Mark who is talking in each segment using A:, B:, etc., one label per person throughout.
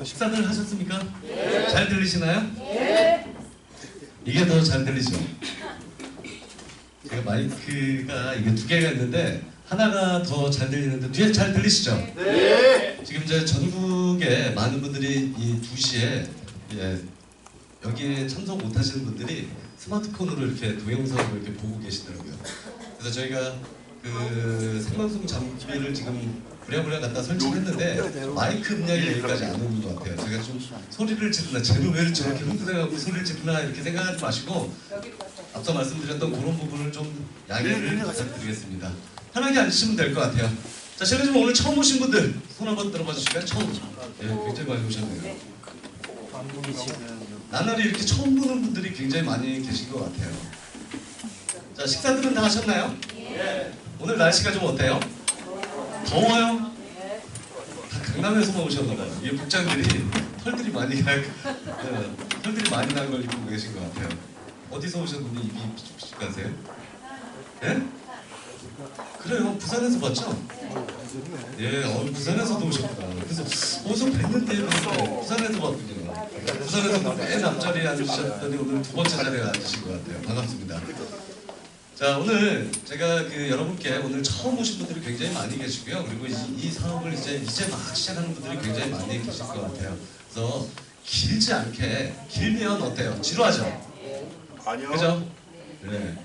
A: 식사들 하셨습니까?
B: 네.
A: 잘 들리시나요?
B: 네.
A: 이게 더 잘 들리죠? 제가 마이크가 이게 두 개가 있는데 하나가 더 잘 들리는데 뒤에 잘 들리시죠?
B: 네.
A: 지금 이제 전국에 많은 분들이 이 2시에 여기에 참석 못 하시는 분들이 스마트폰으로 이렇게 동영상으로 이렇게 보고 계시더라고요. 그래서 저희가 그 생방송 장비를 지금 부랴부랴 갖다 설치했는데 마이크 음량이 여기까지 안 오는 것 같아요. 제가 좀 소리를 지르나, 쟤는 왜 저렇게 흥분해갖고 소리를 지르나 이렇게 생각하지 마시고 앞서 말씀드렸던 그런 부분을 좀 양해를 부탁드리겠습니다. 편하게 앉으시면 될 것 같아요. 자, 실례지만 오늘 처음 오신 분들 손 한번 들어봐 주실까요? 처음. 예, 굉장히 많이 오셨네요. 나날이 이렇게 처음 보는 분들이 굉장히 많이 계신 것 같아요. 자, 식사들은 다 하셨나요? 네. 오늘 날씨가 좀 어때요? 더워요? 다 강남에서만 오셨나봐요. 이게 복장들이 털들이 많이 털들이 많이 난 걸 입고 계신 것 같아요. 어디서 오셨는데 입이 삐죽삐죽하세요? 예? 그래요. 부산에서 봤죠? 예, 부산에서도 오셨구나. 그래서 어디서 뵀는데 부산에서 봤군요. 부산에서 맨 앞자리에 앉으셨더니 오늘 두 번째 자리에 앉으신 것 같아요. 반갑습니다. 자, 오늘 제가 여러분께 오늘 처음 오신 분들이 굉장히 많이 계시고요. 그리고 이 사업을 이제 막 시작하는 분들이 굉장히 많이 계실 것 같아요. 그래서 길지 않게, 길면 어때요? 지루하죠?
B: 아니요.
A: 그죠? 네.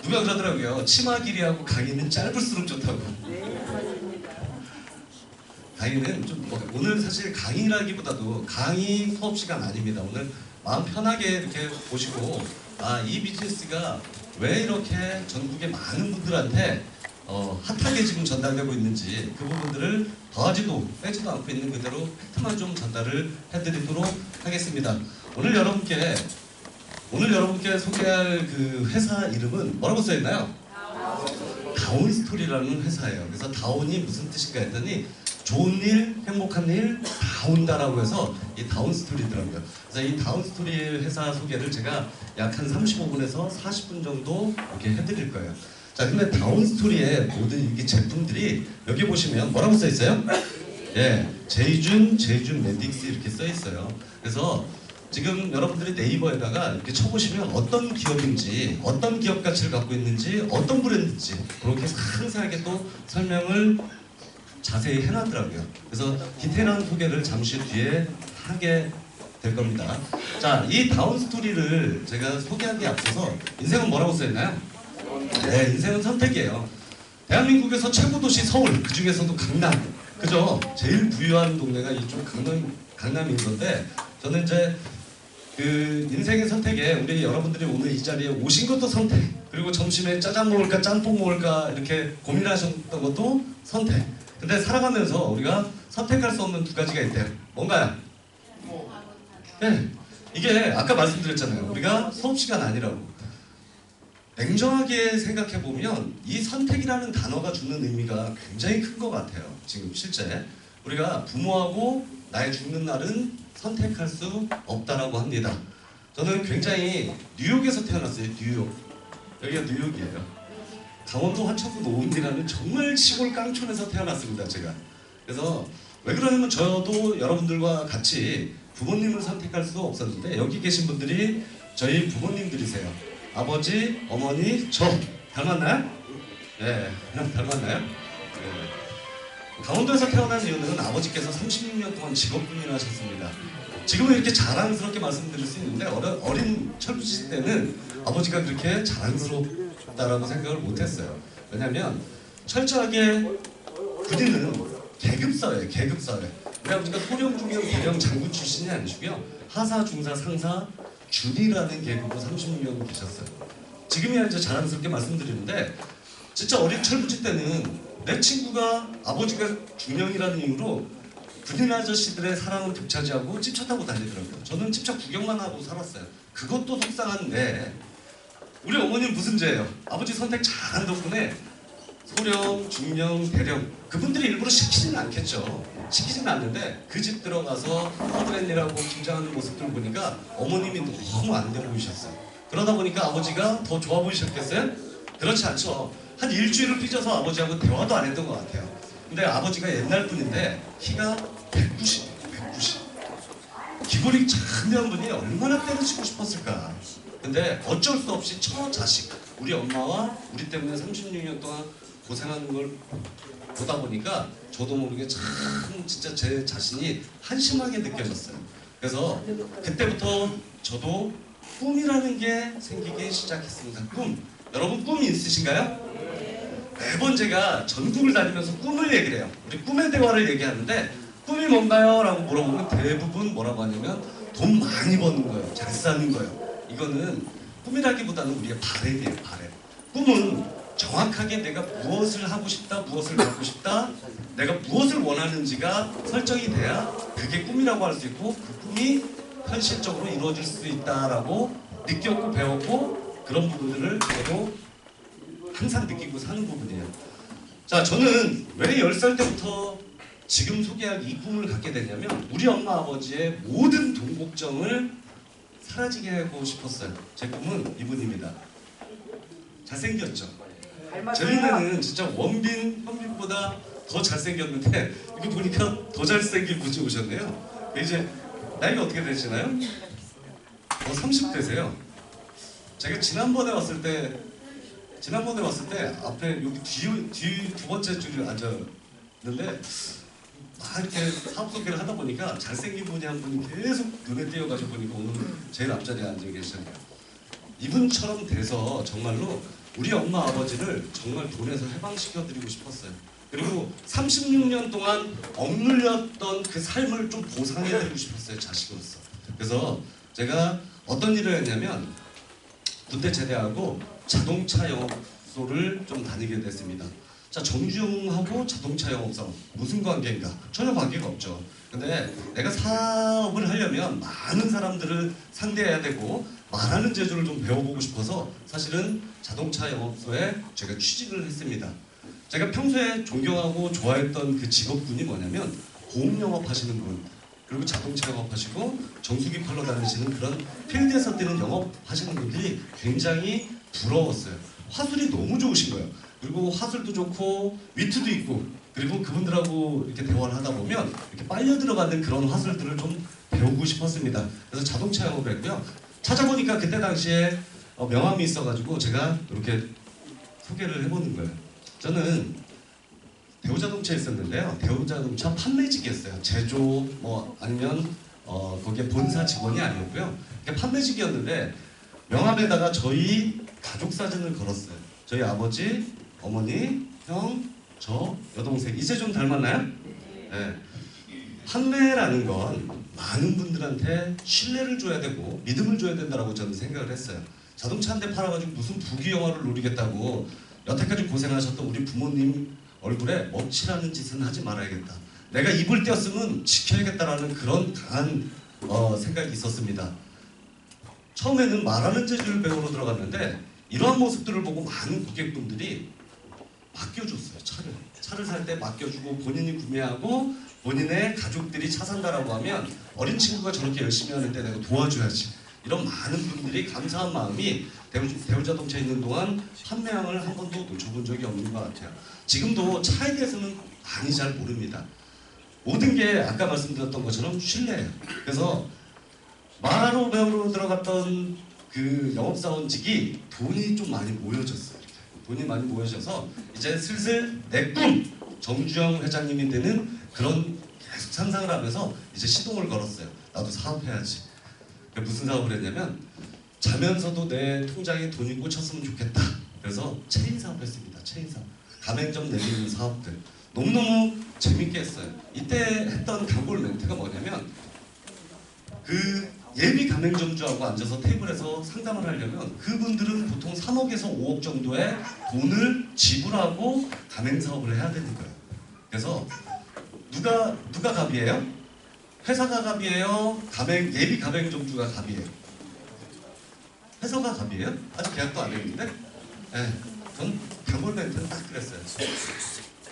A: 누가 그러더라고요. 치마 길이하고 강의는 짧을수록 좋다고. 강의는 좀 오늘 사실 강의라기보다도 강의 수업 시간 아닙니다. 오늘 마음 편하게 이렇게 보시고 이 비즈니스가 왜 이렇게 전국의 많은 분들한테 핫하게 지금 전달되고 있는지 그 부분들을 더하지도 빼지도 않고 있는 그대로 팩트만 좀 전달을 해드리도록 하겠습니다. 오늘 여러분께 소개할 그 회사 이름은 뭐라고 써있나요? 다운스토리라는 회사예요. 그래서 다운이 무슨 뜻인가 했더니 좋은 일, 행복한 일 다 온다라고 해서 이 다운스토리더라고요. 그래서 이 다운스토리 회사 소개를 제가 약 한 35분에서 40분 정도 이렇게 해드릴 거예요. 자, 근데 다운스토리의 모든 이 제품들이 여기 보시면 뭐라고 써 있어요? 예, 제이준 메딕스 이렇게 써 있어요. 그래서 지금 여러분들이 네이버에다가 이렇게 쳐보시면 어떤 기업인지, 어떤 기업 가치를 갖고 있는지, 어떤 브랜드인지 그렇게 상세하게 또 설명을 자세히 해놨더라고요. 그래서 디테일한 소개를 잠시 뒤에 하게 될 겁니다. 자, 이 다운스토리를 제가 소개하기에 앞서서 인생은 뭐라고 써있나요? 네, 인생은 선택이에요. 대한민국에서 최고 도시 서울, 그 중에서도 강남, 그죠? 제일 부유한 동네가 이쪽 강남인 건데 저는 이제 그 인생의 선택에 우리 여러분들이 오늘 이 자리에 오신 것도 선택, 그리고 점심에 짜장 먹을까 짬뽕 먹을까 이렇게 고민하셨던 것도 선택. 근데 살아가면서 우리가 선택할 수 없는 두 가지가 있대요. 뭔가요? 네, 이게 아까 말씀드렸잖아요. 우리가 수업 시간 아니라고. 냉정하게 생각해보면 이 선택이라는 단어가 주는 의미가 굉장히 큰 것 같아요. 지금 실제 우리가 부모하고 나의 죽는 날은 선택할 수 없다라고 합니다. 저는 굉장히 뉴욕에서 태어났어요. 뉴욕. 여기가 뉴욕이에요. 강원도 화천구 노원이라는 정말 시골 깡촌에서 태어났습니다. 제가. 그래서 왜 그러냐면 저도 여러분들과 같이 부모님을 선택할 수 없었는데 여기 계신 분들이 저희 부모님들이세요. 아버지, 어머니, 저 닮았나요? 네, 닮았나요? 네. 강원도에서 태어난 이유는 아버지께서 36년 동안 직업군인을 하셨습니다. 지금은 이렇게 자랑스럽게 말씀드릴 수 있는데 어린 철부지 때는 아버지가 그렇게 자랑스럽다라고 생각을 못했어요. 왜냐하면 철저하게 군인은 계급사회예요. 계급사회. 우리 아버지가 소령, 중령, 대령, 장군 출신이 아니시고요. 하사, 중사, 상사, 준이라는 계급으로 36년 계셨어요. 지금이야 이제 자랑스럽게 말씀드리는데 진짜 어린 철부지 때는 내 친구가 아버지가 중령이라는 이유로 군인 아저씨들의 사랑을 독차지하고 찝차 타고 다니더라고요. 저는 찝차 구경만 하고 살았어요. 그것도 속상한데 우리 어머니는 무슨 죄예요? 아버지 선택 잘한 덕분에 소령, 중령, 대령 그분들이 일부러 시키지는 않겠죠. 시키지는 않는데 그 집 들어가서 허드렛일하고 김장하는 모습들 보니까 어머님이 너무 안 돼 보이셨어요. 그러다 보니까 아버지가 더 좋아 보이셨겠어요? 그렇지 않죠. 한 일주일을 삐져서 아버지하고 대화도 안 했던 것 같아요. 근데 아버지가 옛날 분인데 키가 190. 귀골이 참여한 분이 얼마나 때려치고 싶었을까. 근데 어쩔 수 없이 처자식, 우리 엄마와 우리 때문에 36년 동안 고생하는 걸 보다 보니까 저도 모르게 참 진짜 제 자신이 한심하게 느껴졌어요. 그래서 그때부터 저도 꿈이라는 게 생기기 시작했습니다. 꿈. 여러분 꿈이 있으신가요? 매번 제가 전국을 다니면서 꿈을 얘기를 해요. 우리 꿈의 대화를 얘기하는데 꿈이 뭔가요? 라고 물어보면 대부분 뭐라고 하냐면 돈 많이 버는 거예요. 잘 사는 거예요. 이거는 꿈이라기보다는 우리의 바램이에요. 바램. 꿈은 정확하게 내가 무엇을 하고 싶다, 무엇을 갖고 싶다, 내가 무엇을 원하는지가 설정이 돼야 그게 꿈이라고 할 수 있고 그 꿈이 현실적으로 이루어질 수 있다라고 느꼈고 배웠고 그런 부분들을 저도 항상 느끼고 사는 부분이에요. 자, 저는 왜 10살 때부터 지금 소개할 이 꿈을 갖게 됐냐면 우리 엄마 아버지의 모든 돈 걱정을 사라지게 하고 싶었어요. 제 꿈은 이분입니다. 잘생겼죠? 저희는 진짜 원빈, 현빈보다 더 잘생겼는데 이거 보니까 더 잘생긴 분이 오셨네요. 이제 나이가 어떻게 되시나요? 30대세요. 제가 지난번에 왔을 때 앞에 여기 뒤 두 번째 줄에 앉았는데 막 이렇게 사업 소개를 하다 보니까 잘생긴 분이 한 분이 계속 눈에 띄어가지고 보니까 오늘 제일 앞자리에 앉아 계시네요. 이분처럼 돼서 정말로 우리 엄마 아버지를 정말 돈에서 해방시켜드리고 싶었어요. 그리고 36년 동안 억눌렸던 그 삶을 좀 보상해드리고 싶었어요. 자식으로서. 그래서 제가 어떤 일을 했냐면 군대 제대하고 자동차 영업소를 좀 다니게 됐습니다. 자, 정주영하고 자동차 영업사업 무슨 관계인가? 전혀 관계가 없죠. 근데 내가 사업을 하려면 많은 사람들을 상대해야 되고 말하는 재주를 좀 배워보고 싶어서 사실은 자동차 영업소에 제가 취직을 했습니다. 제가 평소에 존경하고 좋아했던 그 직업군이 뭐냐면 보험 영업하시는 분, 그리고 자동차 영업하시고 정수기 팔러 다니시는 그런 필드에서 뛰는 영업하시는 분들이 굉장히 부러웠어요. 화술이 너무 좋으신 거예요. 그리고 화술도 좋고 위트도 있고, 그리고 그분들하고 이렇게 대화를 하다 보면 이렇게 빨려 들어가는 그런 화술들을 좀 배우고 싶었습니다. 그래서 자동차 영업을 했고요. 찾아보니까 그때 당시에 명함이 있어가지고 제가 이렇게 소개를 해보는 거예요. 저는 대우자동차에 있었는데요. 대우자동차 판매직이었어요. 제조 뭐 아니면 거기에 본사 직원이 아니었고요. 판매직이었는데 명함에다가 저희 가족 사진을 걸었어요. 저희 아버지, 어머니, 형, 저, 여동생. 이제 좀 닮았나요? 네. 판매라는 건 많은 분들한테 신뢰를 줘야 되고 믿음을 줘야 된다고 저는 생각을 했어요. 자동차 한 대 팔아가지고 무슨 부귀영화를 노리겠다고 여태까지 고생하셨던 우리 부모님 얼굴에 먹칠하는 짓은 하지 말아야겠다. 내가 입을 떼었으면 지켜야겠다라는 그런 강한 생각이 있었습니다. 처음에는 말하는 재주를 배우러 들어갔는데 이러한 모습들을 보고 많은 고객분들이 맡겨줬어요. 차를 살 때 맡겨주고 본인이 구매하고 본인의 가족들이 차 산다라고 하면 어린 친구가 저렇게 열심히 하는데 내가 도와줘야지. 이런 많은 분들이 감사한 마음이 대우자동차에 있는 동안 판매량을 한 번도 놓쳐본 적이 없는 것 같아요. 지금도 차에 대해서는 많이 잘 모릅니다. 모든 게 아까 말씀드렸던 것처럼 신뢰예요. 그래서 말하러 배우러 들어갔던 그 영업사원직이 돈이 좀 많이 모여졌어요. 돈이 많이 모여져서 이제 슬슬 내 꿈! 정주영 회장님이 되는 그런 계속 상상을 하면서 이제 시동을 걸었어요. 나도 사업해야지. 무슨 사업을 했냐면 자면서도 내 통장에 돈이 꽂혔으면 좋겠다. 그래서 체인 사업을 했습니다. 체인 사업. 가맹점 내리는 사업들. 너무너무 재밌게 했어요. 이때 했던 단골 멘트가 뭐냐면 그 예비 가맹점주하고 앉아서 테이블에서 상담을 하려면 그분들은 보통 3억에서 5억 정도의 돈을 지불하고 가맹사업을 해야 되는 거예요. 그래서 누가 갑이에요? 회사가 갑이에요? 예비 가맹점주가 갑이에요? 회사가 갑이에요? 아직 계약도 안 했는데? 네, 전 단골 멘트는 딱 그랬어요.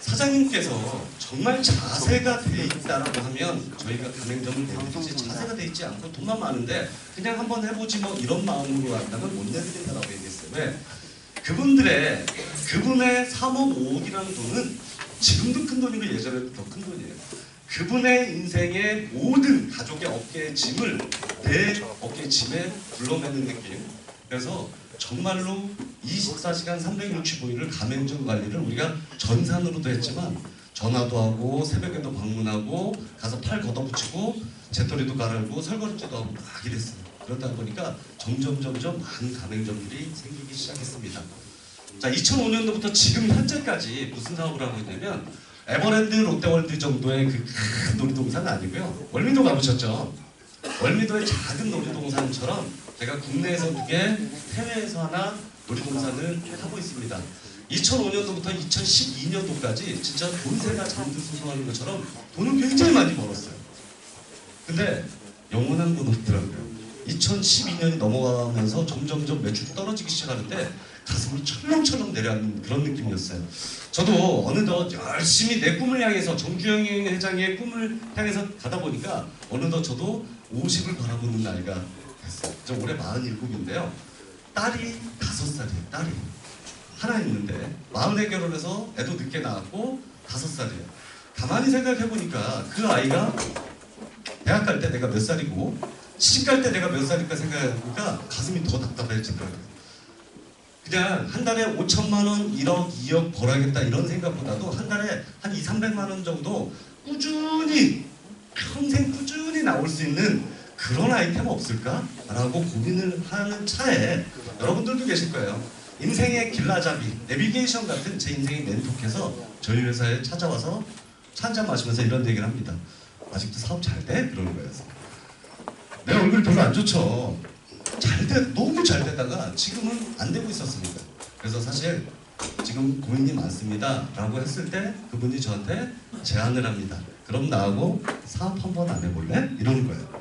A: 사장님께서 정말 자세가 돼 있다라고 하면 저희가 가맹점을 내드리지, 자세가 돼 있지 않고 돈만 많은데 그냥 한번 해보지 뭐 이런 마음으로 한다면 못 내드린다라고 얘기했어요. 왜? 그분의 3억 5억이라는 돈은 지금도 큰 돈이고 예전에도 더 큰 돈이에요. 그분의 인생의 모든 가족의 어깨의 짐을 내 어깨의 짐에 불러매는 느낌. 그래서 정말로 24시간 365일을 가맹점 관리를 우리가 전산으로도 했지만 전화도 하고 새벽에도 방문하고 가서 팔 걷어붙이고 재떨이도 갈아입고 설거지도 하고 막 이랬어요. 그러다 보니까 점점 많은 가맹점들이 생기기 시작했습니다. 자, 2005년도부터 지금 현재까지 무슨 사업을 하고 있냐면 에버랜드 롯데월드 정도의 그 큰 놀이동산은 아니고요. 월미도 가보셨죠? 월미도의 작은 놀이동산처럼 제가 국내에서 2개, 해외에서 하나 놀이동산을 하고 있습니다. 2005년도부터 2012년도까지 진짜 돈세가 잠드수성하는 것처럼 돈을 굉장히 많이 벌었어요. 근데 영원한 건 없더라고요. 2012년이 넘어가면서 점점 매출이 떨어지기 시작하는데 가슴이 철렁철렁 내려앉는 그런 느낌이었어요. 저도 어느덧 열심히 내 꿈을 향해서 정주영 회장의 꿈을 향해서 가다 보니까 어느덧 저도 50을 바라보는 나이가 됐어요. 저 올해 47인데요. 딸이 5살이에요. 딸이 하나 있는데 40에 결혼해서 애도 늦게 낳았고 5살이에요. 가만히 생각해보니까 그 아이가 대학 갈 때 내가 몇 살이고 시집 갈 때 내가 몇 살일까 생각해보니까 가슴이 더 답답해지더라고요. 그냥 한 달에 5천만 원, 1억, 2억 벌어야겠다 이런 생각보다도 한 달에 한 2, 300만 원 정도 꾸준히 평생 꾸준히 나올 수 있는 그런 아이템 없을까? 라고 고민을 하는 차에 여러분들도 계실 거예요. 인생의 길라잡이, 내비게이션 같은 제 인생의 멘토께서 저희 회사에 찾아와서 차 한잔 마시면서 이런 얘기를 합니다. 아직도 사업 잘 돼? 그러는 거예요. 내 얼굴 별로 안 좋죠. 잘 돼, 너무 잘 되다가 지금은 안 되고 있었습니다. 그래서 사실 지금 고민이 많습니다 라고 했을 때 그분이 저한테 제안을 합니다. 그럼 나하고 사업 한번 안 해볼래? 이러는 거예요.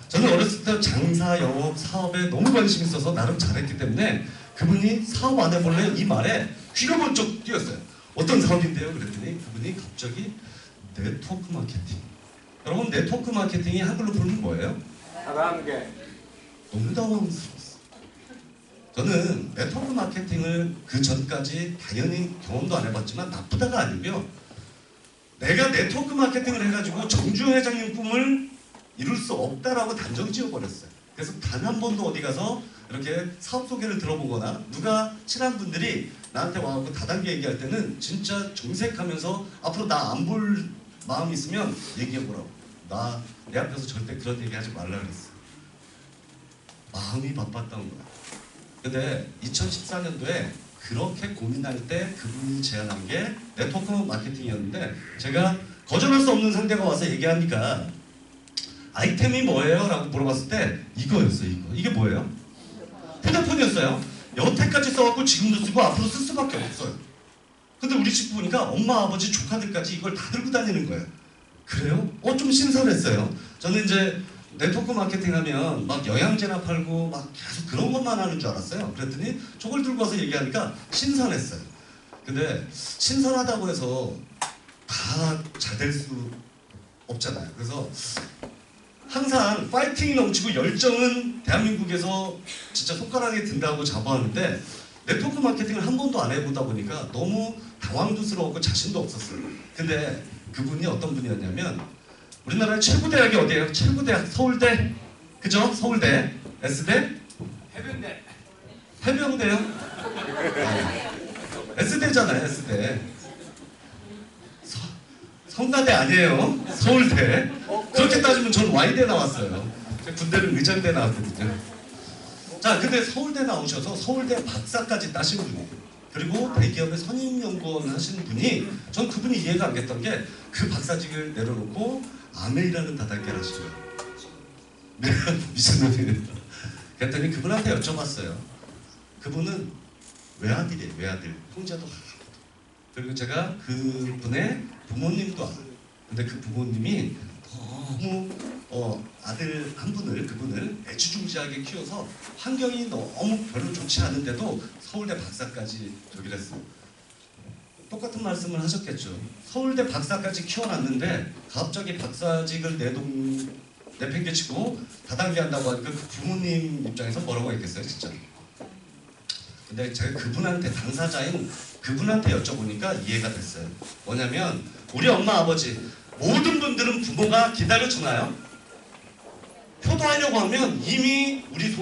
A: 저는 어렸을 때 장사, 영업, 사업에 너무 관심이 있어서 나름 잘했기 때문에 그분이 사업 안 해볼래? 이 말에 귀가 번쩍 뛰었어요. 어떤 사업인데요? 그랬더니 그분이 갑자기 네트워크 마케팅. 여러분 네트워크 마케팅이 한글로 부르면 뭐예요?
B: 다단계.
A: 너무 당황스러웠어요. 저는 네트워크 마케팅을 그 전까지 당연히 경험도 안 해봤지만 나쁘다가 아니고요. 내가 네트워크 마케팅을 해가지고 정주영 회장님 꿈을 이룰 수 없다라고 단정 지어버렸어요. 그래서 단 한 번도 어디 가서 이렇게 사업 소개를 들어보거나 누가 친한 분들이 나한테 와갖고 다단계 얘기할 때는 진짜 정색하면서 앞으로 나 안 볼 마음이 있으면 얘기해보라고. 나 내 앞에서 절대 그런 얘기 하지 말라 그랬어. 마음이 바빴던 거야. 근데 2014년도에 그렇게 고민할 때 그분이 제안한 게 네트워크 마케팅이었는데 제가 거절할 수 없는 상대가 와서 얘기하니까 아이템이 뭐예요? 라고 물어봤을 때 이거였어요. 이게 뭐예요? 휴대폰이었어요. 여태까지 써갖고 지금도 쓰고 앞으로 쓸 수밖에 없어요. 근데 우리 집 보니까 엄마, 아버지, 조카들까지 이걸 다 들고 다니는 거예요. 그래요? 좀 신선했어요. 저는 이제 네트워크 마케팅 하면 막 영양제나 팔고 막 계속 그런 것만 하는 줄 알았어요. 그랬더니 저걸 들고 와서 얘기하니까 신선했어요. 근데 신선하다고 해서 다 잘 될 수 없잖아요. 그래서 항상 파이팅이 넘치고 열정은 대한민국에서 진짜 손가락에 든다고 자부하는데 네트워크 마케팅을 한 번도 안 해보다 보니까 너무 당황스러웠고 자신도 없었어요. 근데 그분이 어떤 분이었냐면 우리나라의 최고 대학이 어디예요? 최고 대학 서울대, 그죠? 서울대, S대,
B: 해병대.
A: 해병대요? S대잖아요, S대. 성가대 아니에요. 서울대. 그렇게 따지면 저는 Y대 나왔어요. 군대는 의장대 나왔거든요. 자, 근데 서울대 나오셔서 서울대 박사까지 따신 분이에요. 그리고 대기업의 선임연구원 하신 분이 전 그분이 이해가 안 됐던 게 그 박사직을 내려놓고 아메이라는 다단계를 하시죠. 내가 미친놈이에요. 그랬더니 그분한테 여쭤봤어요. 그분은 외아들이에요. 외아들. 형제도 하나도. 그리고 제가 그분의 부모님도 알아요. 근데 그 부모님이 너무 아들 한 분을 그분을 애지중지하게 키워서 환경이 너무 별로 좋지 않은데도 서울대 박사까지 저기를 했어요. 똑같은 말씀을 하셨겠죠. 서울대 박사까지 키워놨는데 갑자기 박사직을 내팽개치고 다단계 한다고 하니까 그 부모님 입장에서 뭐라고 했겠어요, 진짜. 근데 제가 그분한테 당사자인 그분한테 여쭤보니까 이해가 됐어요. 뭐냐면 우리 엄마 아버지 모든 분들은 부모가 기다려주나요? 효도하려고 하면 이미 우리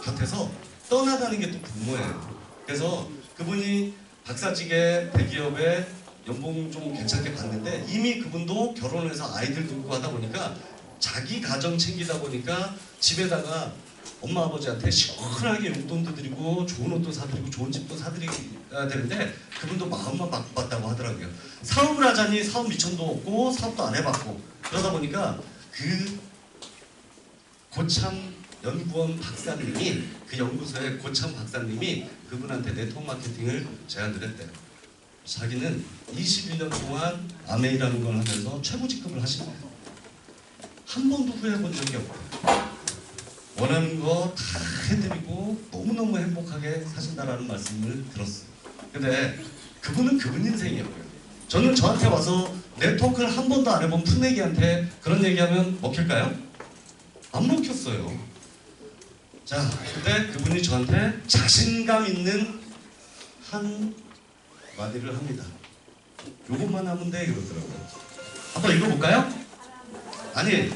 A: 곁에서 떠나가는 게 또 부모예요. 그래서 그분이 박사직에 대기업에 연봉 좀 괜찮게 받는데 이미 그분도 결혼해서 아이들도 있고 하다 보니까 자기 가정 챙기다 보니까 집에다가 엄마 아버지한테 시원하게 용돈도 드리고 좋은 옷도 사드리고 좋은 집도 사드려야 되는데 그분도 마음만 바빴다고 하더라고요. 사업을 하자니 사업 미천도 없고 사업도 안 해봤고 그러다 보니까 그 고참 연구원 박사님이 그 연구소의 고참 박사님이 그분한테 네트워크 마케팅을 제안을 했대요. 자기는 21년 동안 아메이라는 걸 하면서 최고 직급을 하신대요. 한 번도 후회해본 적이 없대요. 원하는 거 다 해드리고 너무너무 행복하게 사신다라는 말씀을 들었어요. 근데 그분은 그분 인생이었고요. 저는 저한테 와서 네트워크를 한 번도 안 해본 풋내기한테 그런 얘기하면 먹힐까요? 안 먹혔어요. 자, 그때 그분이 저한테 자신감 있는 한 마디를 합니다. 요것만 하면 돼 이러더라고요. 한번 읽어볼까요? 아니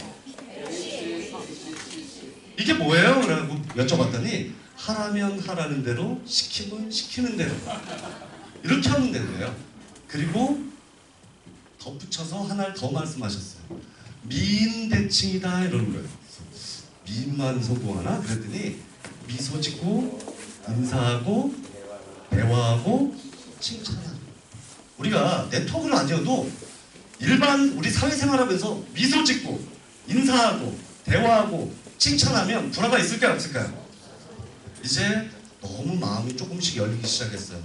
A: 이게 뭐예요? 라고 여쭤봤더니 하라면 하라는 대로 시키면 시키는 대로 이렇게 하면 된대요. 그리고 덧붙여서 하나를 더 말씀하셨어요. 미인대칭이다 이러는 거예요. 미인만 성공하나? 그랬더니 미소 짓고 인사하고 대화하고 칭찬하고 우리가 네트워크를 안 지어도 일반 우리 사회생활하면서 미소 짓고 인사하고 대화하고 칭찬하면 불화가 있을까요? 없을까요? 이제 너무 마음이 조금씩 열리기 시작했어요.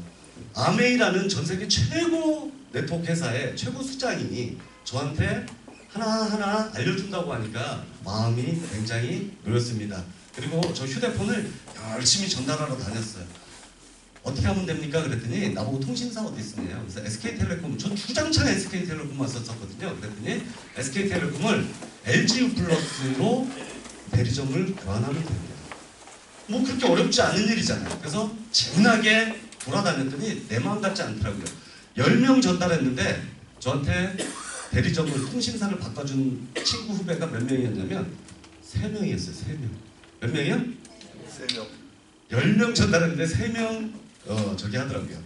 A: 아메이라는 전 세계 최고 네트워크 회사의 최고 수장이 저한테 하나하나 알려준다고 하니까 마음이 굉장히 놓였습니다. 그리고 저 휴대폰을 열심히 전달하러 다녔어요. 어떻게 하면 됩니까? 그랬더니 나보고 통신사 어디 있으냐. 그래서 SK텔레콤, 전 주장창 SK텔레콤만 썼었거든요. 그랬더니 SK텔레콤을 LGU 플러스로 대리점을 교환하면 됩니다. 뭐 그렇게 어렵지 않은 일이잖아요. 그래서 재미나게 돌아다녔더니 내 마음 같지 않더라고요. 10명 전달했는데 저한테 대리점을 통신사를 바꿔준 친구 후배가 몇 명이었냐면 3명이었어요. 3명. 몇 명이요?
C: 3명.
A: 10명 전달했는데 3명 저기 하더라고요.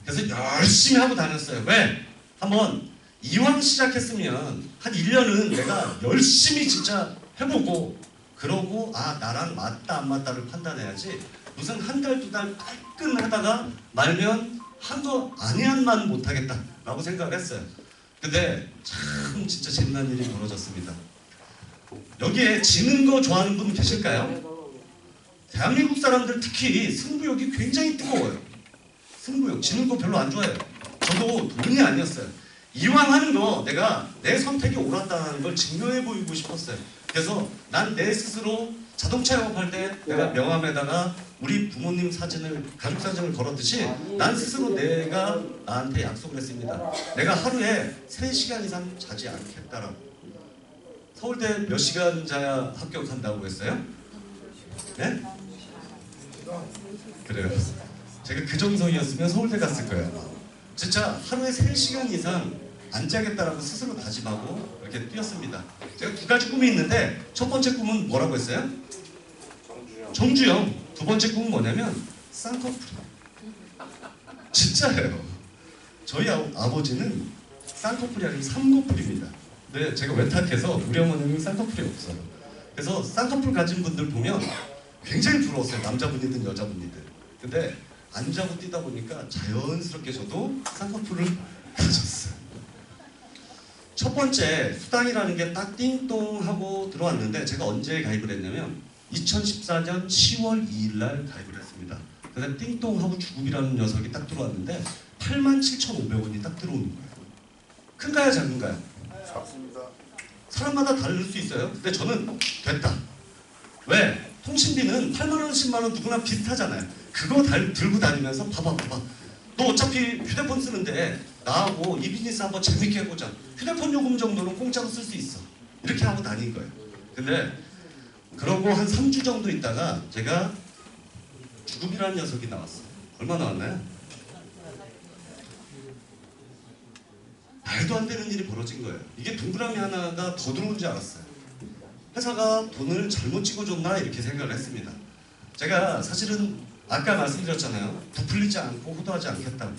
A: 그래서 열심히 하고 다녔어요. 왜? 한번 이왕 시작했으면 한 1년은 내가 열심히 진짜 해보고 그러고 아 나랑 맞다 안 맞다를 판단해야지 무슨 한 달 두 달 깔끔하다가 말면 한도 아니한만 못하겠다 라고 생각을 했어요. 근데 참 진짜 재미난 일이 벌어졌습니다. 여기에 지는 거 좋아하는 분 계실까요? 대한민국 사람들 특히 승부욕이 굉장히 뜨거워요. 승부욕, 지는 거 별로 안 좋아해요. 저도 돈이 아니었어요. 이왕 하는 거 내가 내 선택이 옳았다는 걸 증명해 보이고 싶었어요. 그래서 난 내 스스로 자동차 영업할 때 내가 명함에다가 우리 부모님 사진을 가족 사진을 걸었듯이 난 스스로 내가 나한테 약속을 했습니다. 내가 하루에 3시간 이상 자지 않겠다라고. 서울대 몇 시간 자야 합격한다고 했어요? 네? 그래요. 제가 그 정성이었으면 서울대 갔을 거예요. 진짜 하루에 3시간 이상 안 자겠다라고 스스로 다짐하고 이렇게 뛰었습니다. 제가 2가지 꿈이 있는데 첫 번째 꿈은 뭐라고 했어요? 정주영. 두 번째 꿈은 뭐냐면 쌍꺼풀이에요. 진짜예요. 저희 아버지는 쌍꺼풀이 아니고 삼꺼풀입니다. 근데 제가 외탁해서 우리 어머니는 쌍꺼풀이 없어요. 그래서 쌍꺼풀 가진 분들 보면 굉장히 부러웠어요. 남자분이든 여자분이든. 근데 안 자고 뛰다 보니까 자연스럽게 저도 쌍꺼풀을 가졌어요. 첫 번째 수당이라는 게 딱 띵동 하고 들어왔는데 제가 언제 가입을 했냐면 2014년 10월 2일 날 가입을 했습니다. 그래서 띵동 하고 주국이라는 녀석이 딱 들어왔는데 87,500원이 딱 들어오는 거예요. 큰가요 작은가요?
C: 작습니다.
A: 사람마다 다를 수 있어요. 근데 저는 됐다. 왜? 통신비는 8만원, 10만원 누구나 비슷하잖아요. 그거 들고 다니면서 봐봐. 너 어차피 휴대폰 쓰는데 나하고 이 비즈니스 한번 재밌게 해보자. 휴대폰 요금 정도는 공짜로 쓸 수 있어. 이렇게 하고 다닌 거예요. 근데 그러고 한 3주 정도 있다가 제가 주국이라는 녀석이 나왔어요. 얼마 나왔나요? 말도 안 되는 일이 벌어진 거예요. 이게 동그라미 하나가 더 들어온 줄 알았어요. 회사가 돈을 잘못 찍어줬나 이렇게 생각을 했습니다. 제가 사실은 아까 말씀드렸잖아요. 부풀리지 않고 호도하지 않겠다고.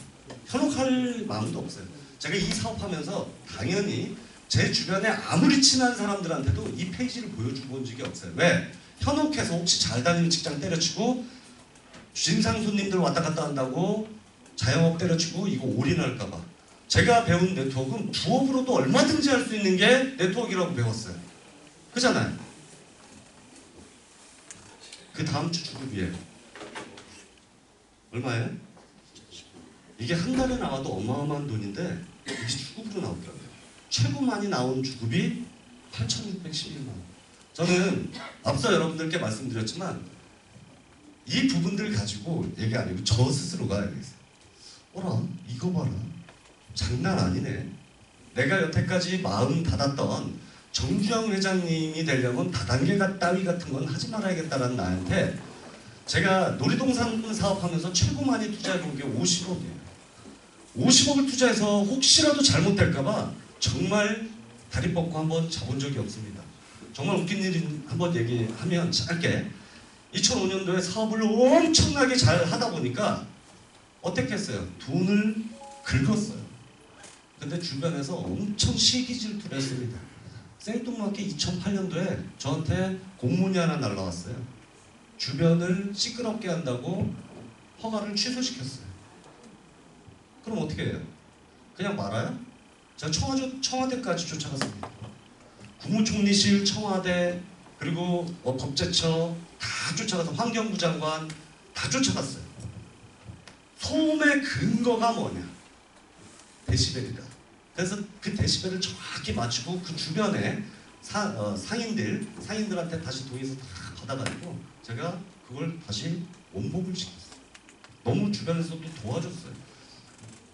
A: 현혹할 마음도 없어요. 제가 이 사업하면서 당연히 제 주변에 아무리 친한 사람들한테도 이 페이지를 보여준 적이 없어요. 왜? 현혹해서 혹시 잘 다니는 직장 때려치고 진상 손님들 왔다 갔다 한다고 자영업 때려치고 이거 올인할까봐. 제가 배운 네트워크는 부업으로도 얼마든지 할 수 있는 게 네트워크라고 배웠어요. 그잖아요. 그 다음 주 주급이에요. 얼마예요? 이게 한 달에 나와도 어마어마한 돈인데 이게 주급으로 나오더라고요. 최고 많이 나온 주급이 8,611만 원. 저는 앞서 여러분들께 말씀드렸지만 이 부분들 가지고 얘기 아니고 저 스스로가 얘기했어요. 어라 이거 봐라. 장난 아니네. 내가 여태까지 마음 닫았던 정주영 회장님이 되려면 다단계 따위 같은 건 하지 말아야겠다라는 나한테 제가 놀이동산 사업하면서 최고 많이 투자해본 게 50억이에요. 50억을 투자해서 혹시라도 잘못될까봐 정말 다리 뻗고 한번 잡은 적이 없습니다. 정말 웃긴 일이 한번 얘기하면 짧게 2005년도에 사업을 엄청나게 잘 하다 보니까 어떻게 했어요? 돈을 긁었어요. 근데 주변에서 엄청 시기 질투를 했습니다. 생뚱맞게 2008년도에 저한테 공문이 하나 날라왔어요. 주변을 시끄럽게 한다고 허가를 취소시켰어요. 그럼 어떻게 해요? 그냥 말아요? 제가 청와대까지 쫓아갔습니다. 국무총리실, 청와대, 그리고 법제처 다 쫓아가서 환경부 장관 다 쫓아갔어요. 소음의 근거가 뭐냐? 데시벨이다. 그래서 그 데시벨을 정확히 맞추고 그 주변에 상인들한테 다시 동의서 다 받아가지고 제가 그걸 다시 원복을 시켰어요. 너무 주변에서도 도와줬어요.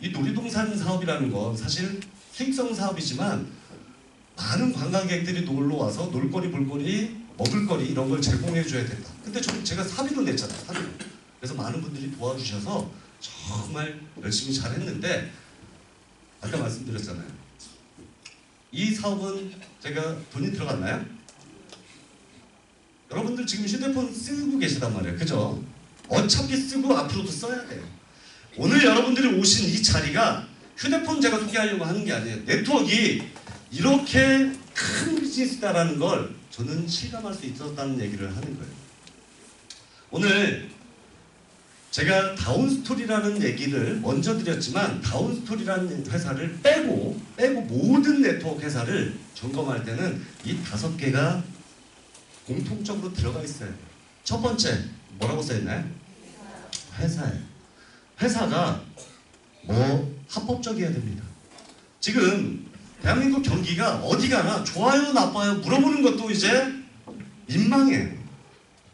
A: 이 놀이동산 사업이라는 건 사실 수익성 사업이지만 많은 관광객들이 놀러 와서 놀거리, 볼거리, 먹을거리 이런 걸 제공해 줘야 된다. 근데 제가 사비로 냈잖아요. 사비로. 그래서 많은 분들이 도와주셔서 정말 열심히 잘했는데 아까 말씀드렸잖아요. 이 사업은 제가 돈이 들어갔나요? 여러분들 지금 휴대폰 쓰고 계시단 말이에요. 그죠? 어차피 쓰고 앞으로도 써야 돼요. 오늘 여러분들이 오신 이 자리가 휴대폰 제가 소개하려고 하는 게 아니에요. 네트워크 이렇게 큰 비즈니스다라는 걸 저는 실감할 수 있었다는 얘기를 하는 거예요. 오늘 제가 다운스토리라는 얘기를 먼저 드렸지만 다운스토리라는 회사를 빼고 모든 네트워크 회사를 점검할 때는 이 5개가 공통적으로 들어가 있어요. 첫 번째 뭐라고 써있나요? 회사예요. 회사가 합법적이어야 됩니다. 지금 대한민국 경기가 어디 가나 좋아요 나빠요 물어보는 것도 이제 민망해요.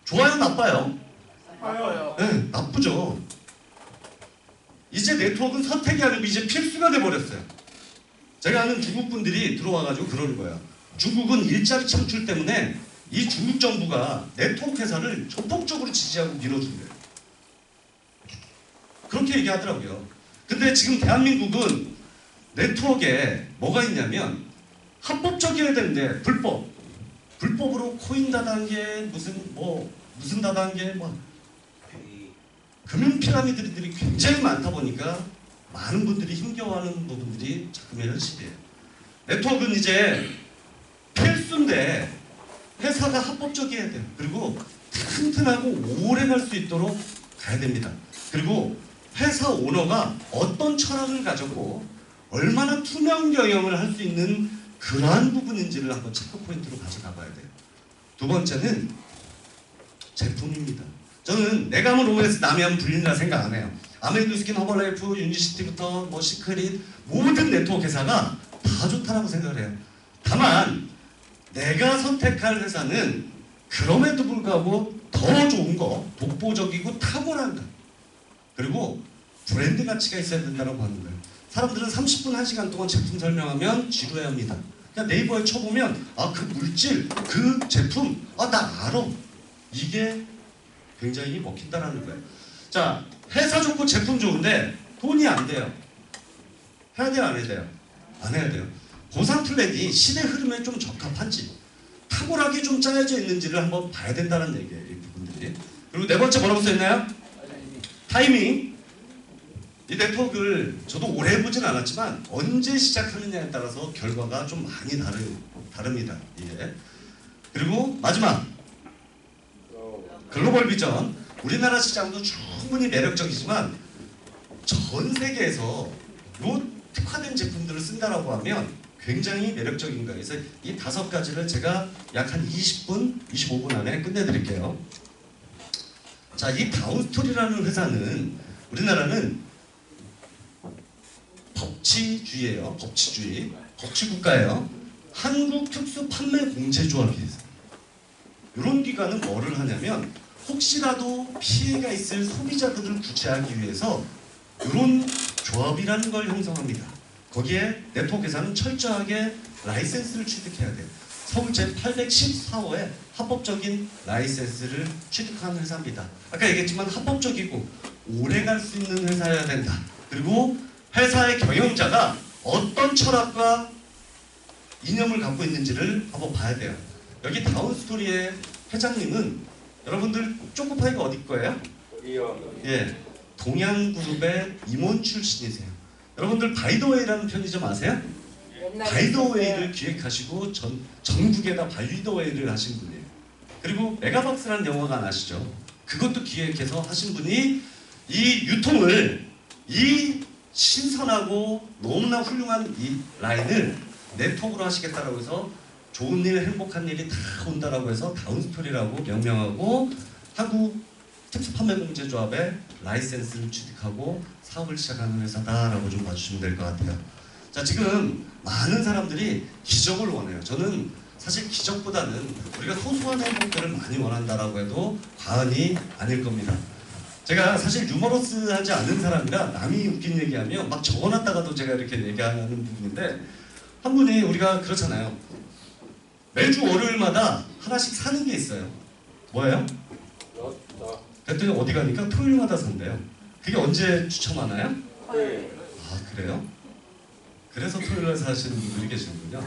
A: 좋아요 나빠요?
B: 나빠요.
A: 네, 나쁘죠. 이제 네트워크는 선택이 아니고 이제 필수가 돼버렸어요. 제가 아는 중국 분들이 들어와가지고 그러는 거예요. 중국은 일자리 창출 때문에 이 중국 정부가 네트워크 회사를 전폭적으로 지지하고 밀어준대요. 그렇게 얘기하더라고요. 근데 지금 대한민국은 네트워크에 뭐가 있냐면 합법적이어야 되는데 불법으로 코인 다단계 무슨 다단계 금융 피라미드들이 굉장히 많다 보니까 많은 분들이 힘겨워하는 부분들이 자금의 현실이에요. 네트워크는 이제 필수인데 회사가 합법적이어야 돼요. 그리고 튼튼하고 오래 갈 수 있도록 가야 됩니다. 그리고 회사 오너가 어떤 철학을 가졌고 얼마나 투명 경영을 할 수 있는 그러한 부분인지를 한번 체크 포인트로 가져가 봐야 돼요. 두 번째는 제품입니다. 저는 내가 하면 OS 남이 하면 불린다 생각 안 해요. 아메리카스킨, 허벌라이프, 유니시티부터 시크릿 모든 네트워크 회사가 다 좋다라고 생각을 해요. 다만 내가 선택할 회사는 그럼에도 불구하고 더 좋은 거, 독보적이고 탁월한 거, 그리고 브랜드 가치가 있어야 된다고 하는 거예요. 사람들은 30분, 1시간 동안 제품 설명하면 지루해합니다. 그냥 네이버에 쳐보면 그 물질, 그 제품, 나 알아. 이게 굉장히 먹힌다라는 거예요. 자, 회사 좋고 제품 좋은데 돈이 안 돼요. 해야 돼요, 안 해야 돼요? 안 해야 돼요. 보상 플랜이 시대 흐름에 좀 적합한지 탁월하게 좀 짜여져 있는지를 한번 봐야 된다는 얘기예요. 이 부분들이. 그리고 네 번째 뭐라고 써있나요? 타이밍. 이 네트워크를 저도 오래 해보진 않았지만 언제 시작하느냐에 따라서 결과가 좀 많이 다릅니다. 이게. 그리고 마지막 글로벌 비전. 우리나라 시장도 충분히 매력적이지만 전 세계에서 요 특화된 제품들을 쓴다라고 하면 굉장히 매력적인 거예요. 그래서 이 5가지를 제가 약 한 20분, 25분 안에 끝내드릴게요. 자, 이 다운스토리라는 회사는 우리나라는 법치주의예요. 법치주의. 법치국가예요. 한국특수판매공제조합이에요. 이런 기관은 뭐를 하냐면 혹시라도 피해가 있을 소비자들을 구제하기 위해서 이런 조합이라는 걸 형성합니다. 거기에 네트워크에서는 철저하게 라이센스를 취득해야 돼요. 서울 제814호에 합법적인 라이센스를 취득한 회사입니다. 아까 얘기했지만 합법적이고 오래 갈 수 있는 회사여야 된다. 그리고 회사의 경영자가 어떤 철학과 이념을 갖고 있는지를 한번 봐야 돼요. 여기 다운스토리의 회장님은 여러분들 초코파이가 어디 거예요? 예, 동양그룹의 임원 출신이세요. 여러분들 바이더웨이라는 편의점 아세요? 바이더웨이를 기획하시고 전국에다 바이더웨이를 하신 분이에요. 그리고 메가박스라는 영화관 아시죠? 그것도 기획해서 하신 분이 이 유통을 이 신선하고 너무나 훌륭한 이 라인을 네트워크로 하시겠다라고 해서 좋은 일, 행복한 일이 다 온다라고 해서 다운스토리라고 명명하고 한국 특수판매공제조합의 라이센스를 취득하고 사업을 시작하는 회사다라고 좀 봐주시면 될 것 같아요. 자, 지금 많은 사람들이 기적을 원해요. 저는 사실 기적보다는 우리가 소소한 행복들을 많이 원한다라고 해도 과언이 아닐 겁니다. 제가 사실 유머러스하지 않은 사람이라 남이 웃긴 얘기하면 막 적어놨다가도 제가 이렇게 얘기하는 부분인데 한 분이 우리가 그렇잖아요. 매주 월요일마다 하나씩 사는 게 있어요. 뭐예요? 그랬더니 어디 가니까 토요일마다 산대요. 그게 언제 추첨하나요? 아, 그래요? 그래서 토요일날 사시는 분들이 계시는군요.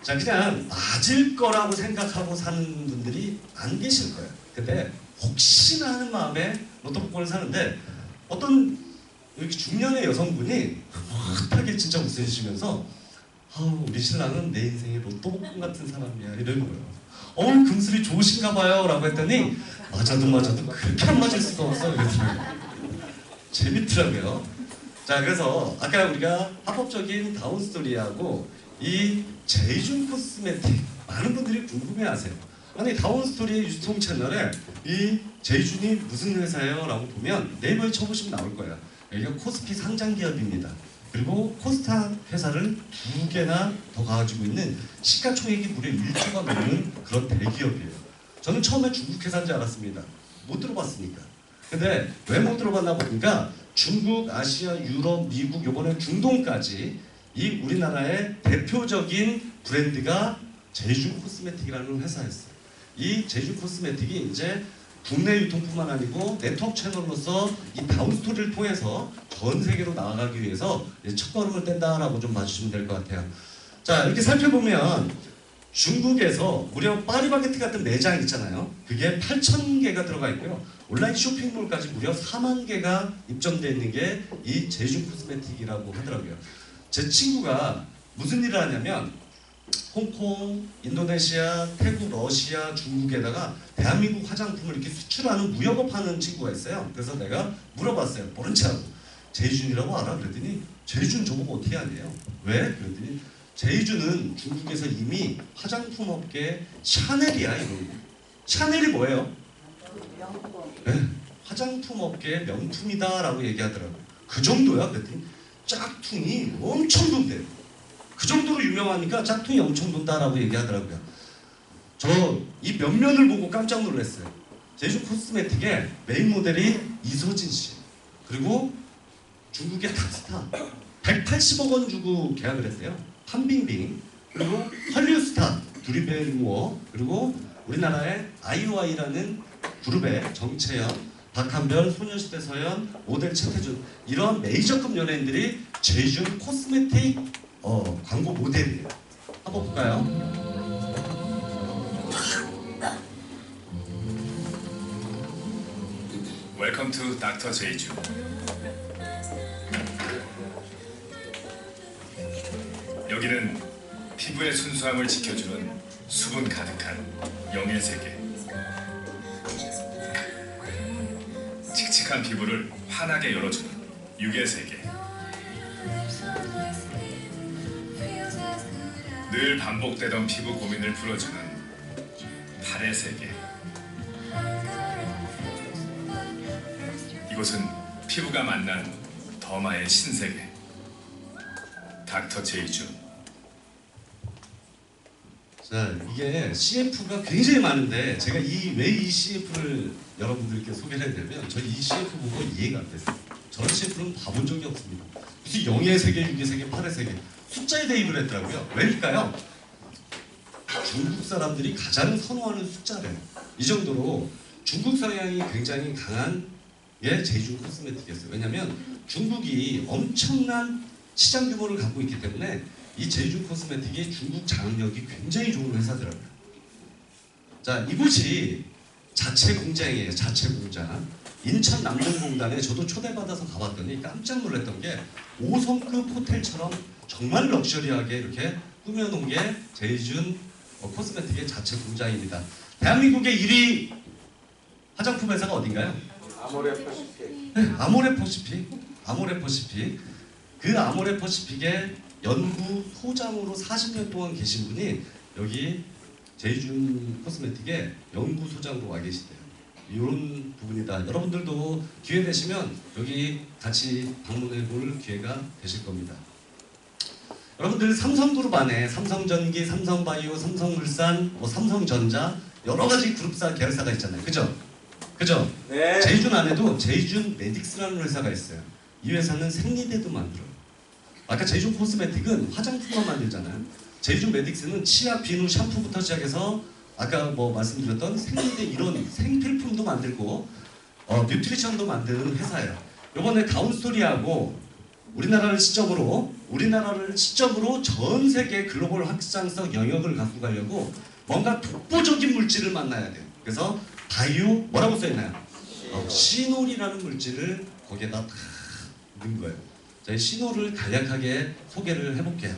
A: 자, 그냥 맞을 거라고 생각하고 사는 분들이 안 계실 거예요. 근데 혹시나 하는 마음에 로또 복권을 사는데 어떤 이렇게 중년의 여성분이 흐뭇하게 진짜 웃으시면서 우리 신랑은 내 인생의 로또 복권 같은 사람이야 이러는 거예요. 금슬이 좋으신가 봐요 라고 했더니 맞아도 그렇게 안 맞을 수가 없어 이러더라고요. 재밌더라고요. 자, 그래서 아까 우리가 합법적인 다운스토리하고 이 제이준 코스메틱 많은 분들이 궁금해하세요. 아니 다운스토리의 유통 채널에 이 제이준이 무슨 회사예요? 라고 보면 네이버에 쳐보시면 나올 거예요. 여기가 코스피 상장 기업입니다. 그리고 코스타 회사를 2개나 더 가지고 있는 시가총액이 무려 1조가 넘는 그런 대기업이에요. 저는 처음에 중국 회사인 줄 알았습니다. 못 들어봤으니까. 근데 왜 못 들어봤나 보니까 중국, 아시아, 유럽, 미국, 요번에 중동까지 이 우리나라의 대표적인 브랜드가 제이준 코스메틱이라는 회사였어요. 이 제이준 코스메틱이 이제 국내 유통뿐만 아니고 네트워크 채널로서 이 다운스토리를 통해서 전 세계로 나아가기 위해서 첫걸음을 뗀다라고 좀 봐주시면 될 것 같아요. 자, 이렇게 살펴보면 중국에서 무려 파리바게트 같은 매장 있잖아요. 그게 8,000개가 들어가 있고요. 온라인 쇼핑몰까지 무려 4만 개가 입점되어 있는 게 이 제이준 코스메틱이라고 하더라고요. 제 친구가 무슨 일을 하냐면 홍콩, 인도네시아, 태국, 러시아, 중국에다가 대한민국 화장품을 이렇게 수출하는 무역업 하는 친구가 있어요. 그래서 내가 물어봤어요. 모른 체하고 제이준이라고 알아? 그랬더니 제이준 저보고 어떻게 아니에요? 왜? 그랬더니 제이준은 중국에서 이미 화장품 업계 샤넬이야. 이런. 샤넬이 뭐예요? 네, 화장품 업계 명품이다 라고 얘기하더라고요. 그 정도야? 그랬더니 짝퉁이 엄청 돈대요. 그 정도로 유명하니까 짝퉁이 엄청 돈다라고 얘기하더라고요. 저 이 면면을 보고 깜짝 놀랐어요. 제이준 코스메틱의 메인 모델이 이소진 씨. 그리고 중국의 탑스타 180억 원 주고 계약을 했어요. 판빙빙. 그리고 헐리우드 스타 두리벨무어. 그리고 우리나라의 아이오아이라는 그룹의 정채연, 박한별, 소녀시대 서연, 모델 최태준 이런 메이저급 연예인들이 제이준 코스메틱 광고 모델이에요. 한번 볼까요?
D: 웰컴 투 닥터 제이주. 여기는 피부의 순수함을 지켜주는 수분 가득한 영의 세계. 칙칙한 피부를 환하게 열어주는 육의 세계. 늘 반복되던 피부 고민을 풀어주는 팔의 세계. 이곳은 피부가 만난 더마의 신세계. 닥터 제이주.
A: 자, 이게 CF가 굉장히 많은데 제가 왜 이 CF를 여러분들께 소개를 해드리면 저 이 CF 보고 이해가 안 됐어요. 저런 CF는 봐본 적이 없습니다. 무슨 0의 세계, 6의 세계, 8의 세계 숫자에 대입을 했더라고요. 왜일까요? 중국 사람들이 가장 선호하는 숫자래요. 이 정도로 중국 성향이 굉장히 강한 게 제이준 코스메틱이었어요. 왜냐하면 중국이 엄청난 시장 규모를 갖고 있기 때문에 이 제이준 코스메틱이 중국 장악력이 굉장히 좋은 회사더라고요. 자, 이곳이 자체 공장이에요. 자체 공장. 인천 남동공단에 저도 초대받아서 가봤더니 깜짝 놀랐던 게 5성급 호텔처럼 정말 럭셔리하게 이렇게 꾸며놓은 게 제이준 코스메틱의 자체 공장입니다. 대한민국의 1위 화장품 회사가 어딘가요?
B: 아모레퍼시픽.
A: 네, 아모레퍼시픽. 아모레퍼시픽. 그 아모레퍼시픽의 연구 소장으로 40년 동안 계신 분이 여기 제이준 코스메틱의 연구 소장으로 와 계시대요. 이런 부분이다. 여러분들도 기회 되시면 여기 같이 방문해 볼 기회가 되실 겁니다. 여러분들 삼성그룹 안에 삼성전기, 삼성바이오, 삼성물산, 삼성전자 여러 가지 그룹사 계열사가 있잖아요. 그죠? 그죠?
B: 네.
A: 제이준 안에도 제이준 메딕스라는 회사가 있어요. 이 회사는 생리대도 만들어요. 아까 제이준 코스메틱은 화장품만 만들잖아요. 제이준 메딕스는 치약, 비누, 샴푸부터 시작해서 아까 말씀드렸던 생리대 이런 생필품도 만들고 뉴트리션도 만드는 회사예요. 이번에 다운스토리하고 우리나라를 시점으로 전 세계 글로벌 확장성 영역을 갖고 가려고 뭔가 독보적인 물질을 만나야 돼요. 그래서 바이오 뭐라고 써있나요? 시놀이라는 물질을 거기에다 다 넣은 거예요. 저희 시놀을 간략하게 소개를 해볼게요.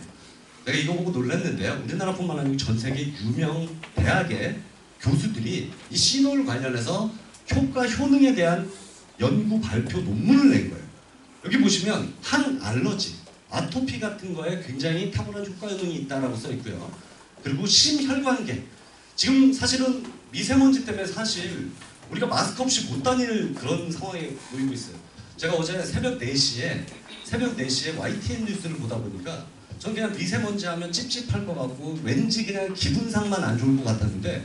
A: 내가 이거 보고 놀랐는데요. 우리나라뿐만 아니고 전 세계 유명 대학의 교수들이 이 시놀 관련해서 효과 효능에 대한 연구 발표 논문을 낸 거예요. 여기 보시면 항알러지, 아토피 같은 거에 굉장히 탁월한 효과 효능이 있다라고 써 있고요. 그리고 심혈관계. 지금 사실은 미세먼지 때문에 사실 우리가 마스크 없이 못 다닐 그런 상황에 놓이고 있어요. 제가 어제 새벽 4시에 YTN 뉴스를 보다 보니까 전 그냥 미세먼지 하면 찝찝할 것 같고 왠지 그냥 기분상만 안 좋을 것 같았는데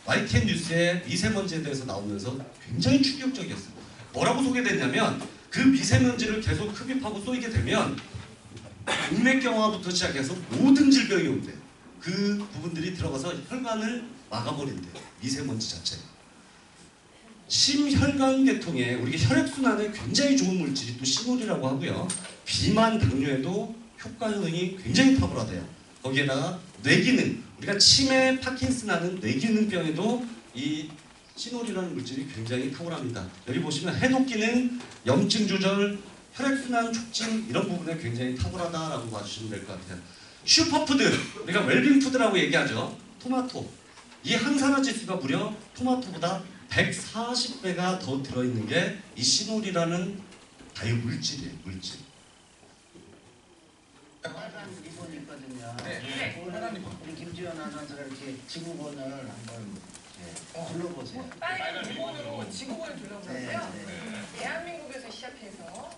A: YTN 뉴스에 미세먼지에 대해서 나오면서 굉장히 충격적이었어요. 뭐라고 소개됐냐면 그 미세먼지를 계속 흡입하고 쏘이게 되면 동맥경화부터 시작해서 모든 질병이 온대요. 그 부분들이 들어가서 혈관을 막아버린대요. 미세먼지 자체가. 심혈관계통에 우리 혈액순환에 굉장히 좋은 물질이 또 시놀이라고 하고요. 비만, 당뇨에도 효과 효능이 굉장히 탁월하대요. 거기에다가 뇌기능, 우리가 치매, 파킨슨 하는 뇌기능병에도 이 시놀이라는 물질이 굉장히 탁월합니다. 여기 보시면 해독기능, 염증 조절, 혈액순환 촉진 이런 부분에 굉장히 탁월하다라고 봐주시면 될 것 같아요. 슈퍼푸드, 우리가 웰빙푸드라고 얘기하죠. 토마토. 이 항산화 지수가 무려 토마토보다 140배가 더 들어있는 게 이 시놀이라는 바이오 물질이에요. 물질.
E: 빨간 리본 있거든요.
B: 네.
E: 우리 김지현 아나운서가 이렇게 지구본을 한번 둘러보세요.
F: 빨간 리본으로 지구본을 둘러보세요.
E: 네.
F: 대한민국에서 시작해서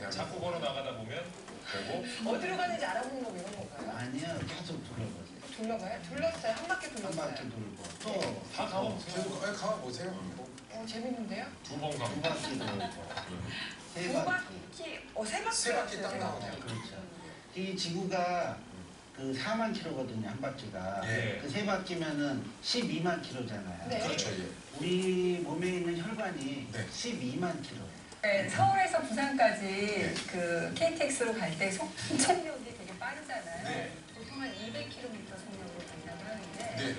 G: 자꾸 걸어 나가다 보면 결국
F: 어디로 가는지 알아보는 거 이런 건가요?
E: 아니요, 계속 둘러보세요.
F: 둘러봐요? 둘렀어요. 한 바퀴
E: 한
F: 둘렀어요.
E: 바퀴 돌고 또
G: 다 가보세요.
B: 가보세요.
F: 재밌는데요?
G: 두 번
E: 두
G: 가면
E: 바퀴 돌고 세
F: 두
E: 바퀴.
F: 바퀴, 세 바퀴
B: 세 바퀴 딱
F: 왔어요.
B: 나오네요.
E: 그렇죠. 이 지구가 그 4만 킬로거든요, 한 바퀴가.
G: 예.
E: 그 세 바퀴면은 12만 킬로잖아요.
F: 네.
B: 그렇죠. 예.
E: 우리 몸에 있는 혈관이
B: 네.
E: 12만 킬로예요.
F: 네, 서울에서 부산까지 그 KTX로 갈 때 속도력이 되게 빠르잖아요.
G: 네.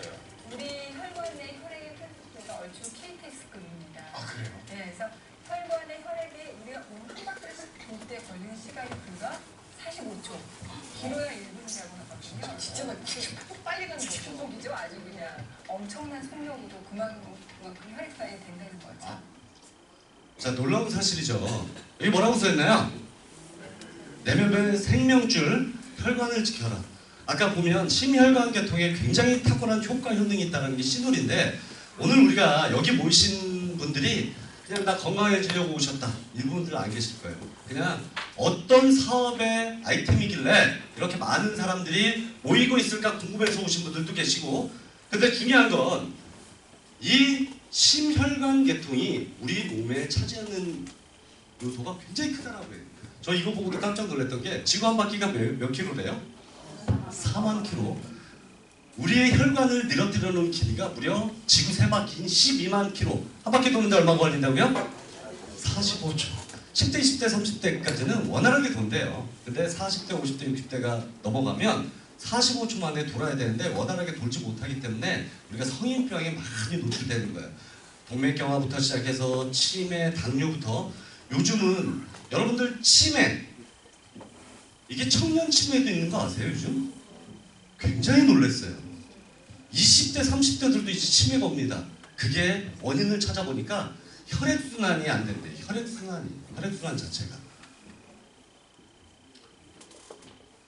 H: 우리 혈관의 혈액의 편수가 얼추 KTX급입니다.
G: 아 그래요?
H: 네, 그래서 혈관의 혈액이 우리가 몸 한 바퀴를 돌 때 걸리는 시간이 불과 45초. 길어야 1분이라고 하거든요. 진짜 막 빨리 가는 속이죠. 아주 그냥 엄청난 속력으로 그만큼 혈액순환이 된다는 거죠.
A: 자, 놀라운 사실이죠. 여기 뭐라고 써있나요? 내면의 생명줄 혈관을 지켜라. 아까 보면 심혈관 계통에 굉장히 탁월한 효과 효능이 있다는 게 시놀인데, 오늘 우리가 여기 모이신 분들이 그냥 나 건강해지려고 오셨다, 이분들 안 계실 거예요. 그냥 어떤 사업의 아이템이길래 이렇게 많은 사람들이 모이고 있을까 궁금해서 오신 분들도 계시고, 근데 중요한 건 이 심혈관 계통이 우리 몸에 차지하는 요소가 굉장히 크다라고 해요. 저 이거 보고 깜짝 놀랐던 게, 지구 한 바퀴가 몇 킬로래요? 4만 킬로. 우리의 혈관을 늘어뜨려 놓은 길이가 무려 지구 세 바퀴인 12만 킬로. 한 바퀴 도는데 얼마 걸린다고요? 45초. 10대, 20대, 30대까지는 원활하게 돈대요. 근데 40대, 50대, 60대가 넘어가면 45초 만에 돌아야 되는데 원활하게 돌지 못하기 때문에 우리가 성인병에 많이 노출되는 거예요. 동맥경화부터 시작해서 치매, 당뇨부터. 요즘은 여러분들 치매, 이게 청년 치매도 있는 거 아세요? 요즘? 굉장히 놀랐어요. 20대, 30대들도 이제 치매가 옵니다. 그게 원인을 찾아보니까 혈액순환이 안 된대. 혈액순환 자체가.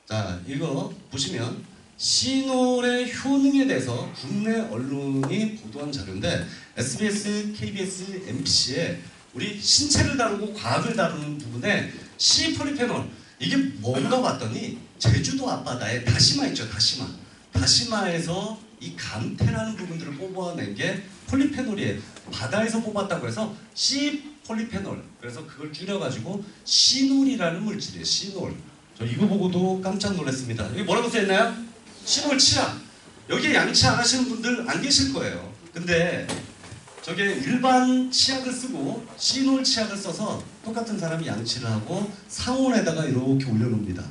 A: 자, 이거 보시면 시놀의 효능에 대해서 국내 언론이 보도한 자료인데, SBS, KBS, MBC에 우리 신체를 다루고 과학을 다루는 부분에 C-폴리페놀, 이게 뭔가 봤더니 제주도 앞바다에 다시마 있죠, 다시마. 다시마에서 이 감태라는 부분들을 뽑아낸 게 폴리페놀이에요. 바다에서 뽑았다고 해서 C-폴리페놀. 그래서 그걸 줄여가지고 시놀이라는 물질이에요, 시놀. 저 이거 보고도 깜짝 놀랐습니다. 여기 뭐라고 써있나요? 시놀 치약. 여기에 양치 안 하시는 분들 안 계실 거예요. 근데 저게 일반 치약을 쓰고 시놀 치약을 써서 똑같은 사람이 양치를 하고 상온에다가 이렇게 올려놓습니다.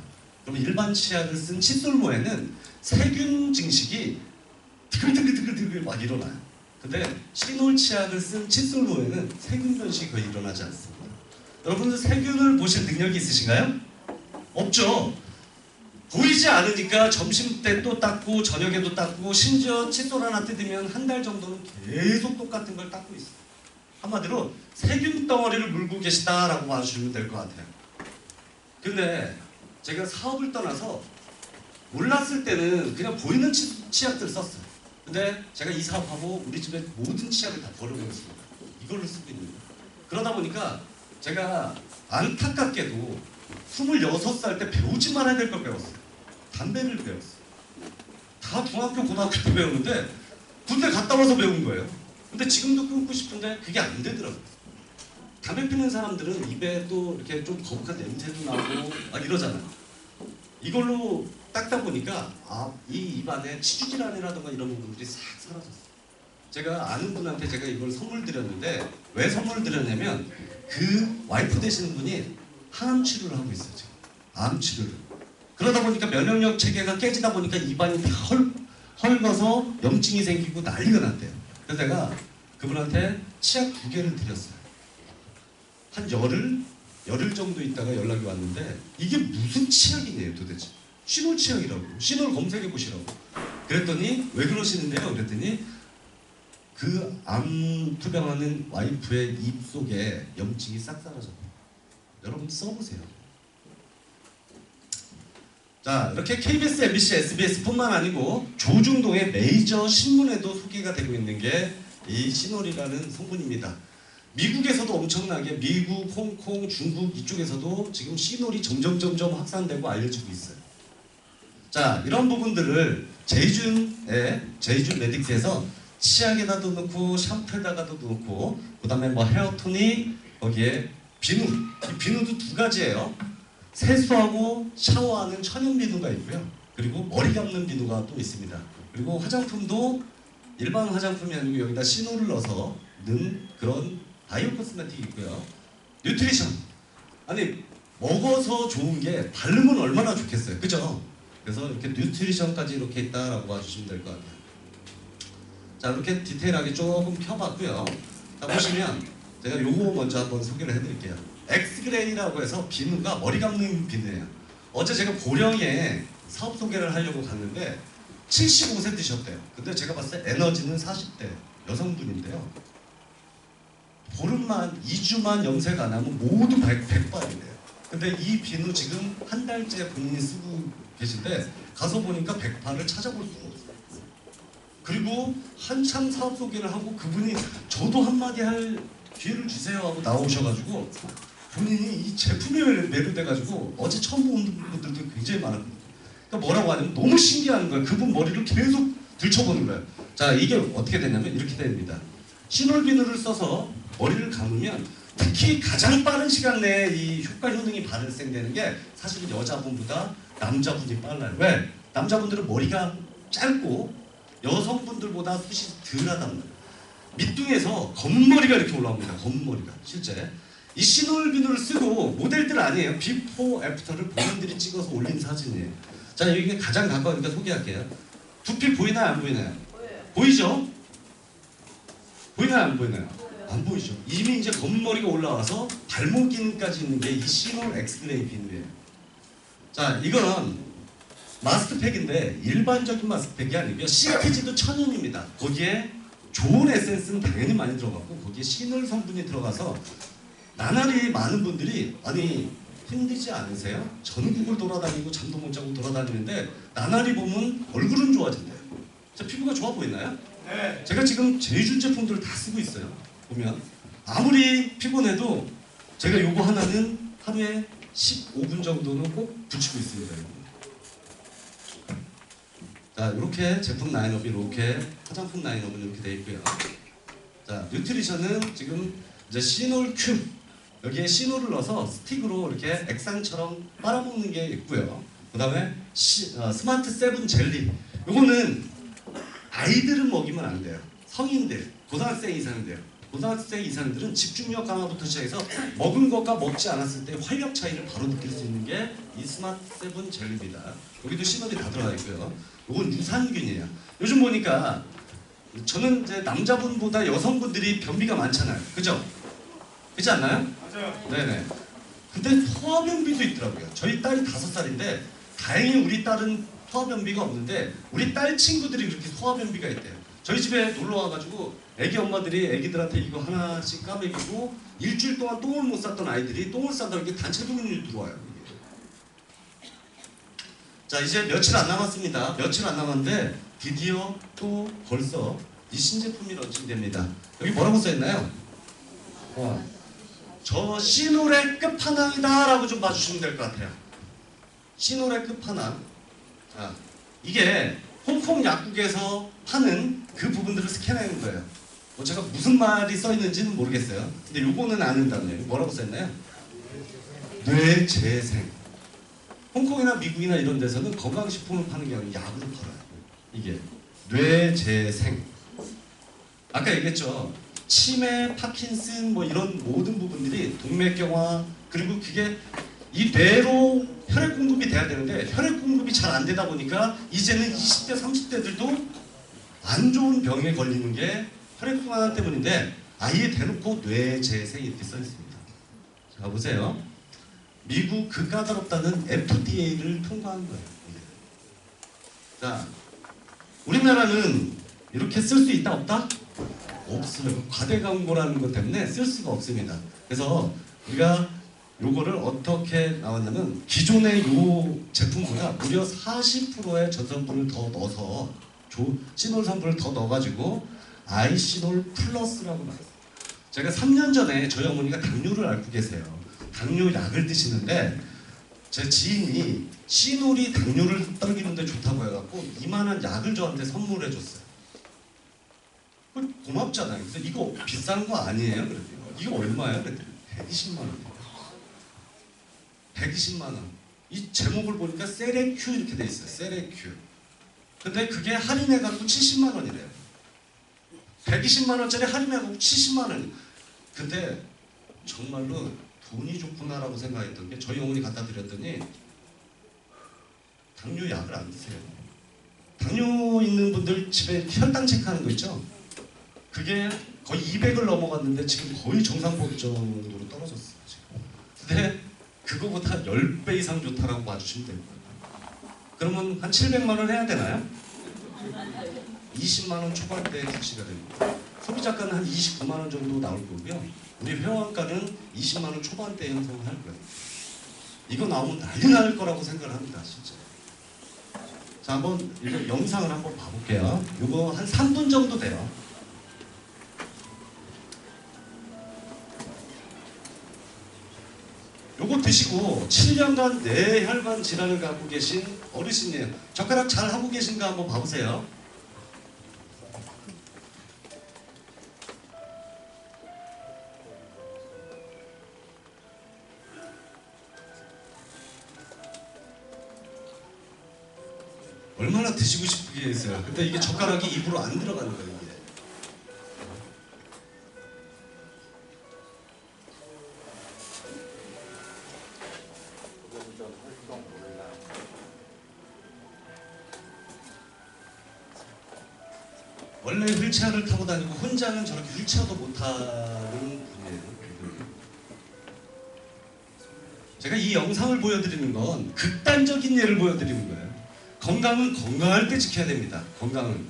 A: 그럼 일반 치약을 쓴 칫솔모에는 세균 증식이 드글드글 막 일어나요. 근데 시놀 치약을 쓴 칫솔모에는 세균 변식이 거의 일어나지 않습니다. 여러분들 세균을 보실 능력이 있으신가요? 없죠. 보이지 않으니까 점심때 또 닦고 저녁에도 닦고, 심지어 칫솔 하나 뜯으면 한 달 정도는 계속 똑같은 걸 닦고 있어요. 한마디로 세균 덩어리를 물고 계시다라고 봐주시면 될 것 같아요. 근데 제가 사업을 떠나서 몰랐을 때는 그냥 보이는 치약들 썼어요. 근데 제가 이 사업하고 우리 집에 모든 치약을 다 버려버렸습니다. 이걸로 쓰고 있는 거예요. 그러다 보니까 제가 안타깝게도 26살 때 배우지 말아야 될 걸 배웠어요. 담배를 배웠어요. 다 중학교, 고등학교 때 배웠는데 군대 갔다 와서 배운 거예요. 근데 지금도 끊고 싶은데 그게 안 되더라고요. 담배 피는 사람들은 입에 또 이렇게 좀 거북한 냄새도 나고 막 이러잖아요. 이걸로 닦다 보니까 이 입안에 치주질환이라든가 이런 부분들이 싹 사라졌어요. 제가 아는 분한테 제가 이걸 선물 드렸는데, 왜 선물 드렸냐면 그 와이프 되시는 분이 항암 치료를 하고 있어요, 지금. 암 치료를. 그러다 보니까 면역력 체계가 깨지다 보니까 입안이 다 헐거서 염증이 생기고 난리가 났대요. 그래서 내가 그분한테 치약 2개를 드렸어요. 한 열흘 정도 있다가 연락이 왔는데, 이게 무슨 치약이네요 도대체. 시놀 치약이라고. 시놀 검색해 보시라고. 그랬더니 왜 그러시는데요? 그랬더니 그 암 투병하는 와이프의 입 속에 염증이 싹 사라졌대요. 여러분 써보세요. 자, 이렇게 KBS, MBC, SBS뿐만 아니고 조중동의 메이저 신문에도 소개가 되고 있는 게 이 시놀이라는 성분입니다. 미국에서도 엄청나게, 미국, 홍콩, 중국 이쪽에서도 지금 시놀이 점점 확산되고 알려지고 있어요. 자, 이런 부분들을 제이준 메딕스에서 치약에다도 넣고 샴푸에다가도 넣고, 그 다음에 뭐 헤어토닉, 거기에 비누, 이 비누도 2가지예요. 세수하고 샤워하는 천연 비누가 있고요. 그리고 머리 감는 비누가 또 있습니다. 그리고 화장품도 일반 화장품이 아니고 여기다 시놀을 넣어서 넣은 그런 바이오 코스메틱이 있고요. 뉴트리션. 아니, 먹어서 좋은 게 바르면 얼마나 좋겠어요. 그죠? 그래서 이렇게 뉴트리션까지 이렇게 있다라고 봐주시면 될 것 같아요. 자, 이렇게 디테일하게 조금 켜봤고요. 자, 보시면 제가 요거 먼저 한번 소개를 해드릴게요. 엑스그레이라고 해서 비누가 머리 감는 비누예요. 어제 제가 보령에 사업 소개를 하려고 갔는데 75세 드셨대요. 근데 제가 봤을 때 에너지는 40대 여성분인데요. 보름만 2주만 염색 안 하면 모두 백발이래요. 근데 이 비누 지금 한 달째 본인이 쓰고 계신데 가서 보니까 백발을 찾아볼 수가 없어요. 그리고 한참 사업 소개를 하고 그분이 저도 한마디 할 기회를 주세요 하고 나오셔가지고 본인이 이 제품에 매료돼가지고 어제 처음 온 분들도 굉장히 많았거든요. 그러니까 뭐라고 하냐면 너무 신기한 거예요. 그분 머리를 계속 들춰보는 거예요. 자, 이게 어떻게 되냐면 이렇게 됩니다. 시놀 비누를 써서 머리를 감으면 특히 가장 빠른 시간 내에 이 효과 효능이 발생되는 게 사실은 여자분보다 남자분이 빨라요. 왜? 남자분들은 머리가 짧고 여성분들보다 숱이 덜하단 말이에요. 밑둥에서 검은 머리가 이렇게 올라옵니다. 검은 머리가 실제 이 시놀 비누를 쓰고 모델들 아니에요. 비포 애프터를 본인들이 찍어서 올린 사진이에요. 자, 여기 가장 가까우니까 소개할게요. 두피 보이나요? 안 보이나요? 보이죠? 보이나요? 안 보이나요? 안 보이죠? 이미 이제 검은 머리가 올라와서 발목인까지 있는 게 이 시놀 엑스그레이 비누예요. 자, 이건 마스크팩인데 일반적인 마스크팩이 아니고요. 시트지도 천연입니다. 거기에 좋은 에센스는 당연히 많이 들어갔고 거기에 시놀 성분이 들어가서 나날이 많은 분들이 아니 힘들지 않으세요? 전국을 돌아다니고 잠도 못 자고 돌아다니는데 나날이 보면 얼굴은 좋아진대요. 자, 피부가 좋아 보이나요? 네. 제가 지금 제휴 제품들을 다 쓰고 있어요. 보면 아무리 피곤해도 제가 요거 하나는 하루에 15분 정도는 꼭 붙이고 있습니다. 자, 이렇게 제품 라인업이 이렇게 화장품 라인업은 이렇게 되어 있고요. 자, 뉴트리션은 지금 이제 시놀 큐 여기에 시놀을 넣어서 스틱으로 이렇게 액상처럼 빨아먹는 게 있고요. 그 다음에 스마트 세븐 젤리. 요거는 아이들은 먹이면 안 돼요. 성인들, 고등학생 이상인데요. 고등학생 이상들은 집중력 강화부터 시작해서 먹은 것과 먹지 않았을 때 활력 차이를 바로 느낄 수 있는 게 이 스마트 세븐 젤리입니다. 여기도 시놀이 다 들어가 있고요. 이건 유산균이에요. 요즘 보니까 저는 이제 남자분보다 여성분들이 변비가 많잖아요. 그죠? 그렇지 않나요? 맞아요. 네네. 근데 소화변비도 있더라고요. 저희 딸이 5살인데 다행히 우리 딸은 소화변비가 없는데 우리 딸 친구들이 그렇게 소화변비가 있대요. 저희 집에 놀러 와가지고 애기 엄마들이 애기들한테 이거 하나씩 까먹이고 일주일 동안 똥을 못 쌌던 아이들이 똥을 싸다 이렇게 단체 동원이 들어와요. 자, 이제 며칠 안 남았습니다. 며칠 안 남았는데 드디어 또 벌써 이 신제품이 런칭됩니다. 여기 뭐라고 써있나요? 저 시놀의 끝판왕이다 라고 좀 봐주시면 될 것 같아요. 시놀의 끝판왕. 자, 이게 홍콩 약국에서 파는 그 부분들을 스캔하는 거예요. 뭐 제가 무슨 말이 써있는지는 모르겠어요. 근데 요거는 아는 단어예요. 뭐라고 써있나요? 뇌재생. 홍콩이나 미국이나 이런 데서는 건강식품을 파는 게 아니라 약으로 팔아요. 이게 뇌재생. 아까 얘기했죠. 치매, 파킨슨 뭐 이런 모든 부분들이 동맥경화 그리고 그게 이 뇌로 혈액 공급이 돼야 되는데 혈액 공급이 잘 안 되다 보니까 이제는 20대, 30대들도 안 좋은 병에 걸리는 게 혈액순환 때문인데 아예 대놓고 뇌재생 이렇게 써 있습니다. 자, 보세요. 미국 그 까다롭다는 FDA를 통과한 거예요. 자, 우리나라는 이렇게 쓸 수 있다 없다? 없어요. 과대 광고라는 것 때문에 쓸 수가 없습니다. 그래서 우리가 요거를 어떻게 나왔냐면 기존의 요 제품보다 무려 40%의 전성분을 더 넣어서 시놀 성분을 더 넣어가지고 아이시놀 플러스라고 나왔어요. 제가 3년 전에 저희 어머니가 당뇨를 앓고 계세요. 당뇨 약을 드시는데 제 지인이 시놀이 당뇨를 떨기는데 좋다고 해갖고 이만한 약을 저한테 선물해 줬어요. 고맙잖아요. 그래서 이거 비싼 거 아니에요? 그랬더니 이거 얼마예요? 그랬더니 120만 원이에요. 120만 원. 이 제목을 보니까 세레큐 이렇게 돼 있어요. 세레큐. 근데 그게 할인해갖고 70만 원이래요. 120만 원짜리 할인해갖고 70만 원. 근데 정말로 돈이 좋구나라고 생각했던 게 저희 어머니 갖다 드렸더니 당뇨 약을 안 드세요. 당뇨 있는 분들 집에 혈당 체크하는 거 있죠? 그게 거의 200을 넘어갔는데 지금 거의 정상법 정도로 떨어졌어요. 지금. 근데 그거보다 10배 이상 좋다라고 봐주시면 됩니다. 그러면 한 700만 원 해야 되나요? 20만 원 초반대에 출시가 됩니다. 소비자가는 한 29만 원 정도 나올 거고요. 우리 회원가는 20만 원 초반대에 형성을 할 거예요. 이거 나오면 난리 날 거라고 생각을 합니다. 진짜. 자, 한번 이거 영상을 한번 봐볼게요. 이거 한 3분 정도 돼요. 요거 드시고 7년간 뇌혈관 질환을 갖고 계신 어르신이에요. 젓가락 잘 하고 계신가 한번 봐보세요. 얼마나 드시고 싶으겠어요. 근데 이게 젓가락이 입으로 안 들어가는 거예요. 이게.
B: 부동전 활동 몰라.
A: 원래 휠체어를 타고 다니고 혼자는 저렇게 휠체어도 못 타는 분이에요. 제가 이 영상을 보여드리는 건 극단적인 예를 보여드리는 거예요. 건강은 건강할 때 지켜야 됩니다. 건강은.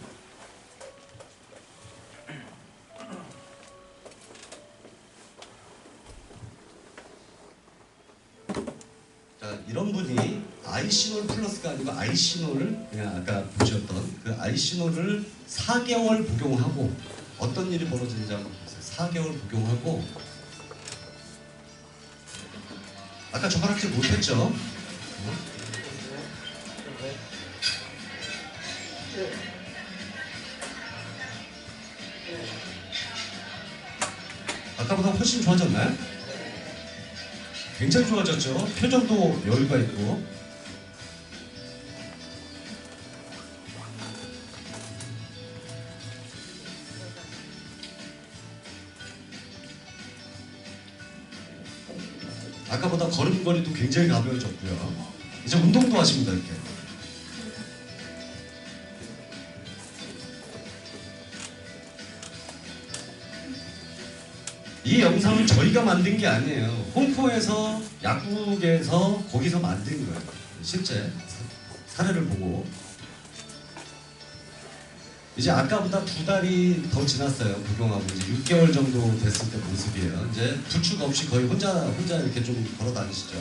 A: 자, 이런 분이 아이시놀 플러스가 아니고 아이시놀을 그냥 아까 보셨던 그 아이시놀을 4개월 복용하고 어떤 일이 벌어지는지 한번 보세요. 4개월 복용하고 아까 젓가락질 못했죠? 아까보다 훨씬 좋아졌나요? 굉장히 좋아졌죠? 표정도 여유가 있고. 아까보다 걸음걸이도 굉장히 가벼워졌고요. 이제 운동도 하십니다. 이렇게. 이 영상은 저희가 만든 게 아니에요. 홍콩에서 약국에서 거기서 만든 거예요. 실제 사례를 보고 이제 아까보다 2달이 더 지났어요. 복용하고 이제 6개월 정도 됐을 때 모습이에요. 이제 부축 없이 거의 혼자 이렇게 좀 걸어 다니시죠.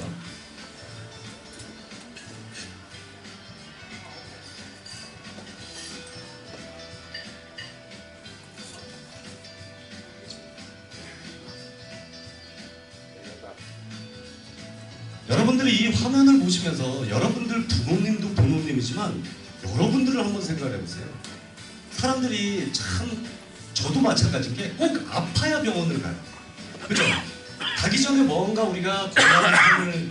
A: 여러분들이 이 화면을 보시면서 여러분들 부모님도 부모님이지만 여러분들을 한번 생각해 보세요. 사람들이 참 저도 마찬가지인 게 꼭 아파야 병원을 가요. 그죠? 가기 전에 뭔가 우리가 건강한 삶을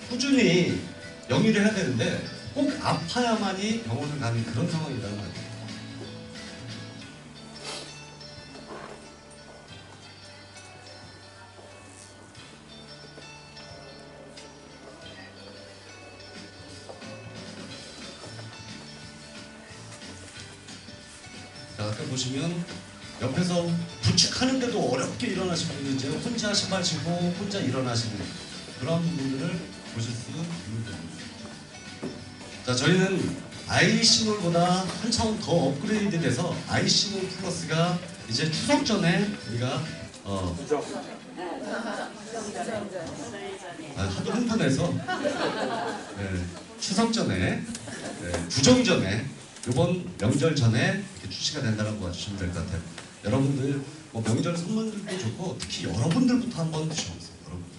A: 꾸준히 영위를 해야 되는데 꼭 아파야만이 병원을 가는 그런 상황이라는 거예요. 자, 아까 보시면 옆에서 부축하는데도 어렵게 일어나신 분이 이제 혼자 신발 신고 혼자 일어나시는 그런 분들을 보실 수 있는 겁니다. 자, 저희는 아이시놀보다 한 차원 더 업그레이드 돼서 아이시놀 플러스가 이제 추석 전에 우리가
B: 부정.
A: 하도 흥분해서 추석 전에 구정 전에 이번 명절 전에 이렇게 출시가 된다고 봐주시면 될 것 같아요. 여러분들 뭐 명절 선물들도 좋고 특히 여러분들부터 한번 드셔보세요. 여러분들.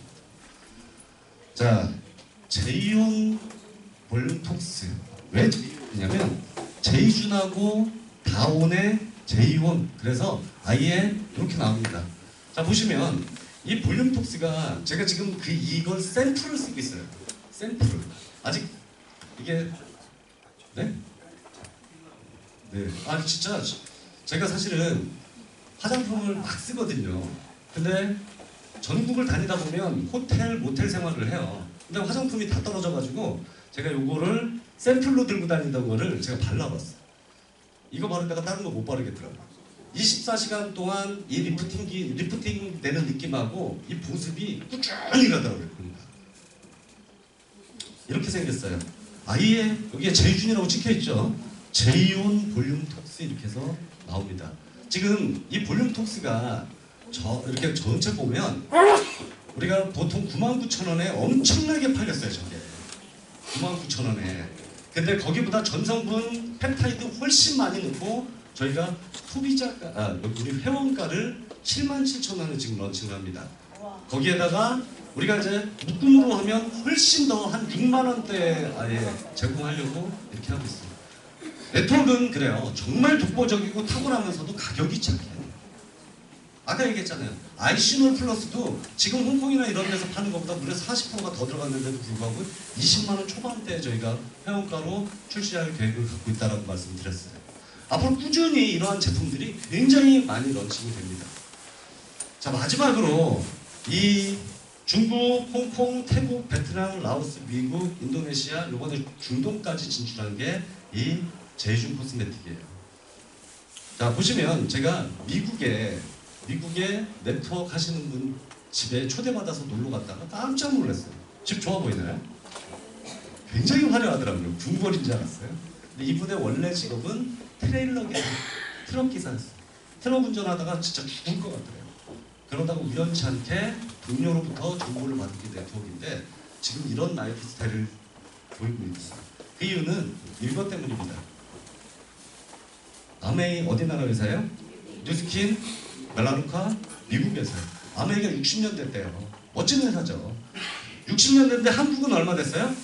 A: 자, 제이온 볼륨톡스 왜 제이온이냐면 제이준하고 다온의 제이온 그래서 아예 이렇게 나옵니다. 자, 보시면 이 볼륨톡스가 제가 지금 이걸 샘플을 쓰고 있어요. 샘플을 아직 이게 네? 네. 아니 진짜 제가 사실은 화장품을 막 쓰거든요. 근데 전국을 다니다 보면 호텔, 모텔 생활을 해요. 근데 화장품이 다 떨어져가지고 제가 요거를 샘플로 들고 다니던 거를 제가 발라봤어요. 이거 바르다가 다른 거 못 바르겠더라고요. 24시간 동안 이 리프팅 되는 느낌하고 이 보습이 꾸준히 가더라고요. 이렇게 생겼어요. 아예 여기에 제이준이라고 찍혀있죠. 제이온 볼륨 톡스 이렇게 해서 나옵니다. 지금 이 볼륨 톡스가 이렇게 전체 보면 우리가 보통 99,000원에 엄청나게 팔렸어요. 저게 99,000원에. 근데 거기보다 전성분 펩타이드 훨씬 많이 넣고 저희가 소비자가 우리 회원가를 77,000원에 지금 런칭을 합니다. 거기에다가 우리가 이제 묶음으로 하면 훨씬 더 한 6만 원대에 아예 제공하려고 이렇게 하고 있습니다. 네트워크는 그래요. 정말 독보적이고 탁월하면서도 가격이 착해요. 아까 얘기했잖아요. 아이시놀 플러스도 지금 홍콩이나 이런 데서 파는 것보다 무려 40%가 더 들어갔는데도 불구하고 20만 원 초반대에 저희가 회원가로 출시할 계획을 갖고 있다라고 말씀드렸어요. 앞으로 꾸준히 이러한 제품들이 굉장히 많이 런칭이 됩니다. 자, 마지막으로 이 중국, 홍콩, 태국, 베트남, 라오스, 미국, 인도네시아, 이번에 중동까지 진출한 게 이 제이준 코스메틱이에요. 자, 보시면 제가 미국에 네트워크 하시는 분 집에 초대받아서 놀러 갔다가 깜짝 놀랐어요. 집 좋아 보이나요? 굉장히 화려하더라고요. 궁궐인 줄 알았어요. 근데 이분의 원래 직업은 트레일러 기사, 트럭 기사였어요. 트럭 운전하다가 진짜 죽을 것 같더래요. 그러다가 우연치 않게 동료로부터 정보를 받은 게 네트워크인데 지금 이런 라이프 스타일을 보이고 있어요. 그 이유는 이것 때문입니다. 아메이 어디 나라 회사예요? 뉴스킨, 멜라루카, 미국 회사예요. 아메이가 60년 됐대요. 멋진 회사죠. 60년 됐는데 한국은 얼마 됐어요?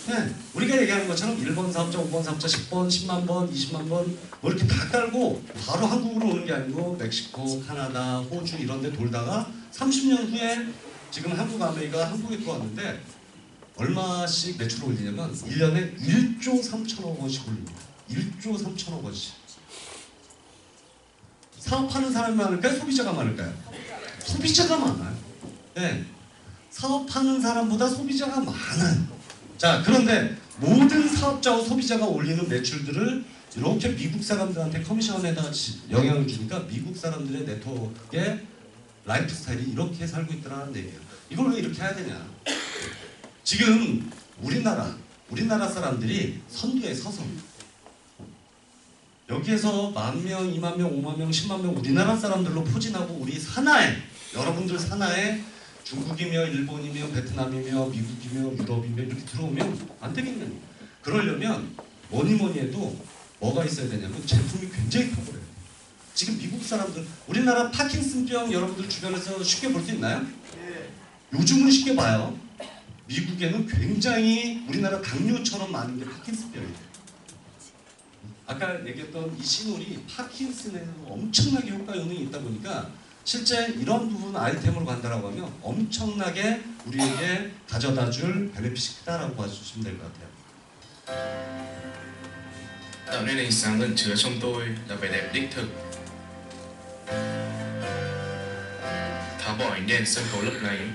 A: 네, 우리가 얘기하는 것처럼 1번 사업자, 5번 사업자, 10번, 10만 번, 20만 번 뭐 이렇게 다 깔고 바로 한국으로 오는 게 아니고 멕시코, 카나다, 호주 이런 데 돌다가 30년 후에 지금 한국 아메이가 한국에 들어왔는데 얼마씩 매출을 올리냐면 1년에 1조 3천억 원씩 올립니다. 1조 3천억 원씩. 사업하는 사람이 많을까요? 소비자가 많을까요? 소비자가 많아요. 네, 사업하는 사람보다 소비자가 많아요. 자, 그런데 모든 사업자와 소비자가 올리는 매출들을 이렇게 미국 사람들한테 커미션에다가 영향을 주니까 미국 사람들의 네트워크의 라이프 스타일이 이렇게 살고 있더라는 얘기예요. 이걸 왜 이렇게 해야 되냐? 지금 우리나라 사람들이 선두에 서서 여기에서 10,000명, 20,000명, 50,000명, 100,000명 우리나라 사람들로 포진하고 우리 산하에 여러분들 산하에 중국이며 일본이며 베트남이며 미국이며 유럽이며 이렇게 들어오면 안 되겠냐. 그러려면 뭐니 해도 뭐가 있어야 되냐면 제품이 굉장히 탁월해요. 지금 미국 사람들 우리나라 파킨슨병 여러분들 주변에서 쉽게 볼 수 있나요? 요즘은 쉽게 봐요. 미국에는 굉장히 우리나라 당뇨처럼 많은 게 파킨슨병이에요. 아까 얘기했던 이 시놀이 파킨슨에서 엄청나게 효과 효능이 있다 보니까 실제 이런 부분 아이템으로 간다라고 하면 엄청나게 우리에게 가져다줄 베네핏이 크다라고 봐주시면 될 것 같아요.
I: Tạo nên ánh sáng ẩn chứa trong tôi là vẻ đẹp đích thực. Tháo bỏ ánh đèn sân khấu lấp lánh,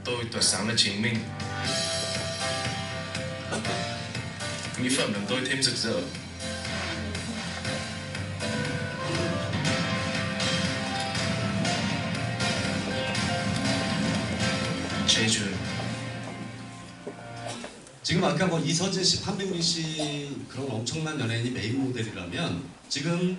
I: tôi tỏa sáng là chính mình. Mỹ phẩm làm tôi thêm rực rỡ. 제준.
A: 지금 아까 뭐 이서진 씨, 판병민 씨 그런 엄청난 연예인이 메인 모델이라면 지금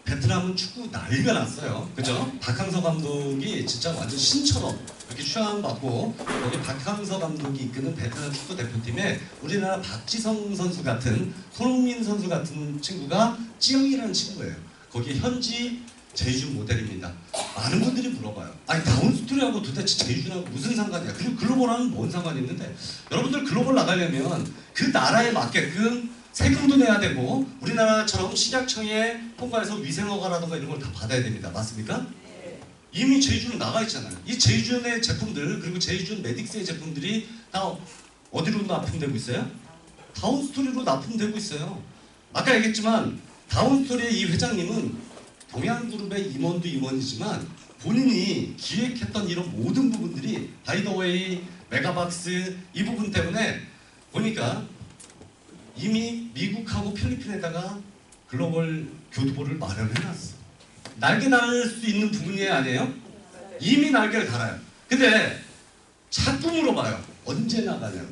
A: 베트남은 축구 난리가 났어요. 그죠? 박항서 감독이 진짜 완전 신처럼 이렇게 추앙받고 여기 박항서 감독이 이끄는 베트남 축구 대표팀에 우리나라 박지성 선수 같은 손흥민 선수 같은 친구가 찌영이라는 친구예요. 거기 현지 제이준 모델입니다. 많은 분들이 물어봐요. 아니 다운스토리하고 도대체 제이준하고 무슨 상관이야? 그리고 글로벌하는 뭔 상관이 있는데 여러분들 글로벌 나가려면 그 나라에 맞게끔 세금도 내야 되고 우리나라처럼 식약청에 통과해서 위생허가라든가 이런 걸 다 받아야 됩니다. 맞습니까? 이미 제이준은 나가 있잖아요. 이 제이준의 제품들 그리고 제이준 메딕스의 제품들이 다 어디로 납품되고 있어요? 다운스토리로 납품되고 있어요. 아까 얘기했지만 다운스토리의 이 회장님은 동양그룹의 임원도 임원이지만 본인이 기획했던 이런 모든 부분들이 바이더웨이, 메가박스 이 부분 때문에 보니까 이미 미국하고 필리핀에다가 글로벌 교두보를 마련해놨어. 날개 달 수 있는 부분이 아니에요? 이미 날개를 달아요. 근데 자꾸 물어봐요. 언제 나가냐고.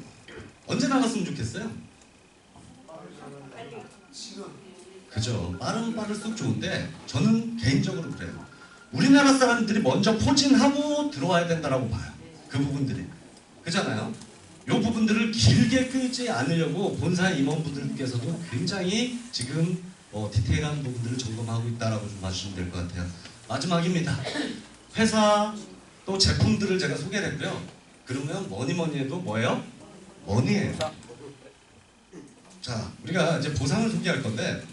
A: 언제 나갔으면 좋겠어요? 그죠. 빠를수록 좋은데 저는 개인적으로 그래요. 우리나라 사람들이 먼저 포진하고 들어와야 된다라고 봐요. 그 부분들이. 그잖아요. 요 부분들을 길게 끌지 않으려고 본사 임원분들께서도 굉장히 지금 디테일한 부분들을 점검하고 있다라고 좀 봐주시면 될 것 같아요. 마지막입니다. 회사 또 제품들을 제가 소개를 했고요. 그러면 뭐니 해도 뭐예요? 머니예요. 자, 우리가 이제 보상을 소개할 건데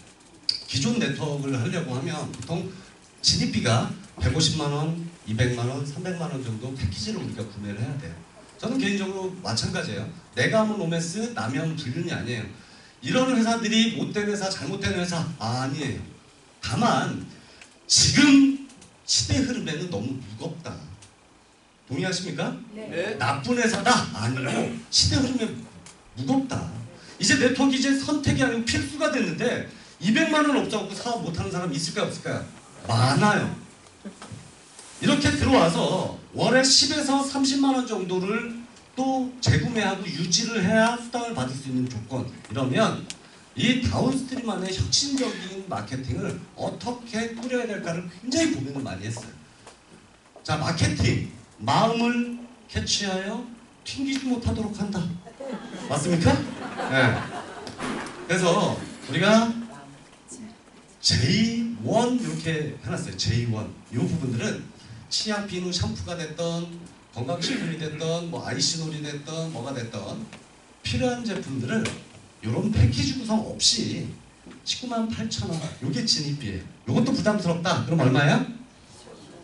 A: 기존 네트워크를 하려고 하면 보통 진입비가 150만 원, 200만 원, 300만 원 정도 패키지를 우리가 구매를 해야 돼요. 저는 개인적으로 마찬가지예요. 내가 하면 로맨스, 남이 하면 불륜이 아니에요. 이런 회사들이 못된 회사, 잘못된 회사 아니에요. 다만 지금 시대 흐름에는 너무 무겁다. 동의하십니까?
C: 네.
A: 나쁜 회사다 아니고 시대 흐름에 무겁다. 이제 네트워크 이제 선택이 아니고 필수가 됐는데 200만 원 없어갖고 사업 못하는 사람 있을까요 없을까요? 많아요. 이렇게 들어와서 월에 10에서 30만 원 정도를 또 재구매하고 유지를 해야 수당을 받을 수 있는 조건. 이러면 이 다운스트림 안에 혁신적인 마케팅을 어떻게 꾸려야 될까를 굉장히 고민을 많이 했어요. 자, 마케팅. 마음을 캐치하여 튕기지 못하도록 한다. 맞습니까? 네. 그래서 우리가 J1 이렇게 해놨어요. J1. 이 부분들은 치약 비누 샴푸가 됐던 건강식품이 됐던 뭐 아이시놀이 됐던 뭐가 됐던 필요한 제품들을 이런 패키지 구성 없이 198,000원. 이게 진입비예요. 이것도 부담스럽다. 그럼 얼마야?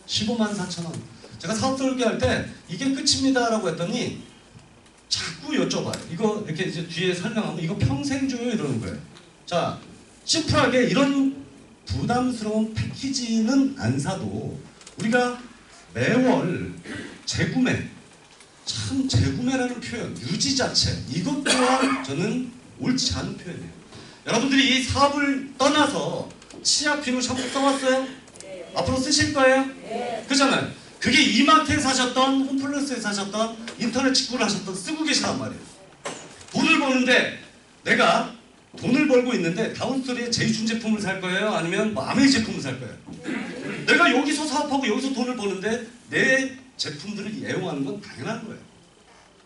A: 154,000원. 제가 사업 설계할 때 이게 끝입니다라고 했더니 자꾸 여쭤봐요. 이거 이렇게 이제 뒤에 설명하면 이거 평생 줘요 이러는 거예요. 자, 심플하게 이런 부담스러운 패키지는 안 사도 우리가 매월 재구매, 참 재구매라는 표현, 유지 자체 이것 또한 저는 옳지 않은 표현이에요. 여러분들이 이 사업을 떠나서 치약 비누 샴푸 써왔어요? 네. 앞으로 쓰실 거예요? 네. 그잖아요. 그게 이마트에 사셨던, 홈플러스에 사셨던, 인터넷 직구를 하셨던 쓰고 계시단 말이에요. 돈을 버는데 내가 돈을 벌고 있는데 다운스토리에 제이준 제품을 살 거예요? 아니면 뭐 아메이 제품을 살 거예요? 내가 여기서 사업하고 여기서 돈을 버는데 내 제품들을 애용하는 건 당연한 거예요.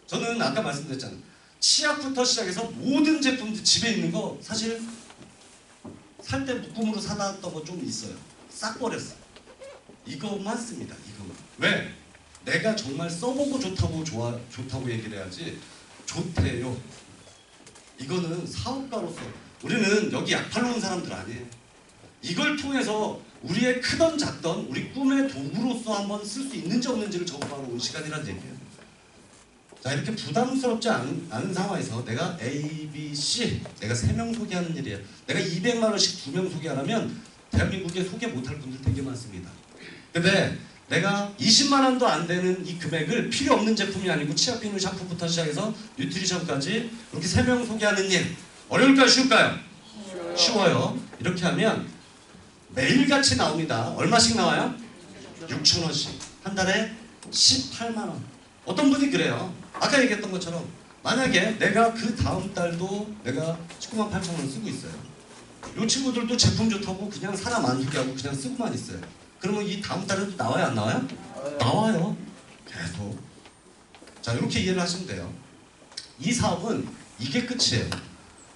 A: 저는 아까 말씀드렸잖아요. 치약부터 시작해서 모든 제품들 집에 있는 거 사실 살 때 묶음으로 사놨던 거 좀 있어요. 싹 버렸어요. 이것만 씁니다. 이것만. 왜? 내가 정말 써보고 좋다고 얘기를 해야지 좋대요. 이거는 사업가로서 우리는 여기 약 팔러 온 사람들 아니에요. 이걸 통해서 우리의 크던 작던 우리 꿈의 도구로서 한번 쓸 수 있는지 없는지를 점검하러 온 시간이란 얘기예요. 자, 이렇게 부담스럽지 않은 상황에서 내가 A, B, C 내가 3명 소개하는 일이에요. 내가 200만 원씩 2명 소개하려면 대한민국에 소개 못할 분들 되게 많습니다. 근데 내가 20만 원도 안 되는 이 금액을 필요 없는 제품이 아니고 치약 비누 샴푸부터 시작해서 뉴트리션까지 이렇게 3명 소개하는 일 어려울까요? 쉬울까요? 쉬워요. 이렇게 하면 매일같이 나옵니다. 얼마씩 나와요? 6,000원씩. 한 달에 18만 원. 어떤 분이 그래요. 아까 얘기했던 것처럼 만약에 내가 그 다음 달도 내가 198,000원 쓰고 있어요. 이 친구들도 제품 좋다고 그냥 사람 안 소개하고 그냥 쓰고만 있어요. 그러면 이 다음 달에도 나와요? 안 나와요? 나와요. 계속. 자, 이렇게 이해를 하시면 돼요. 이 사업은 이게 끝이에요.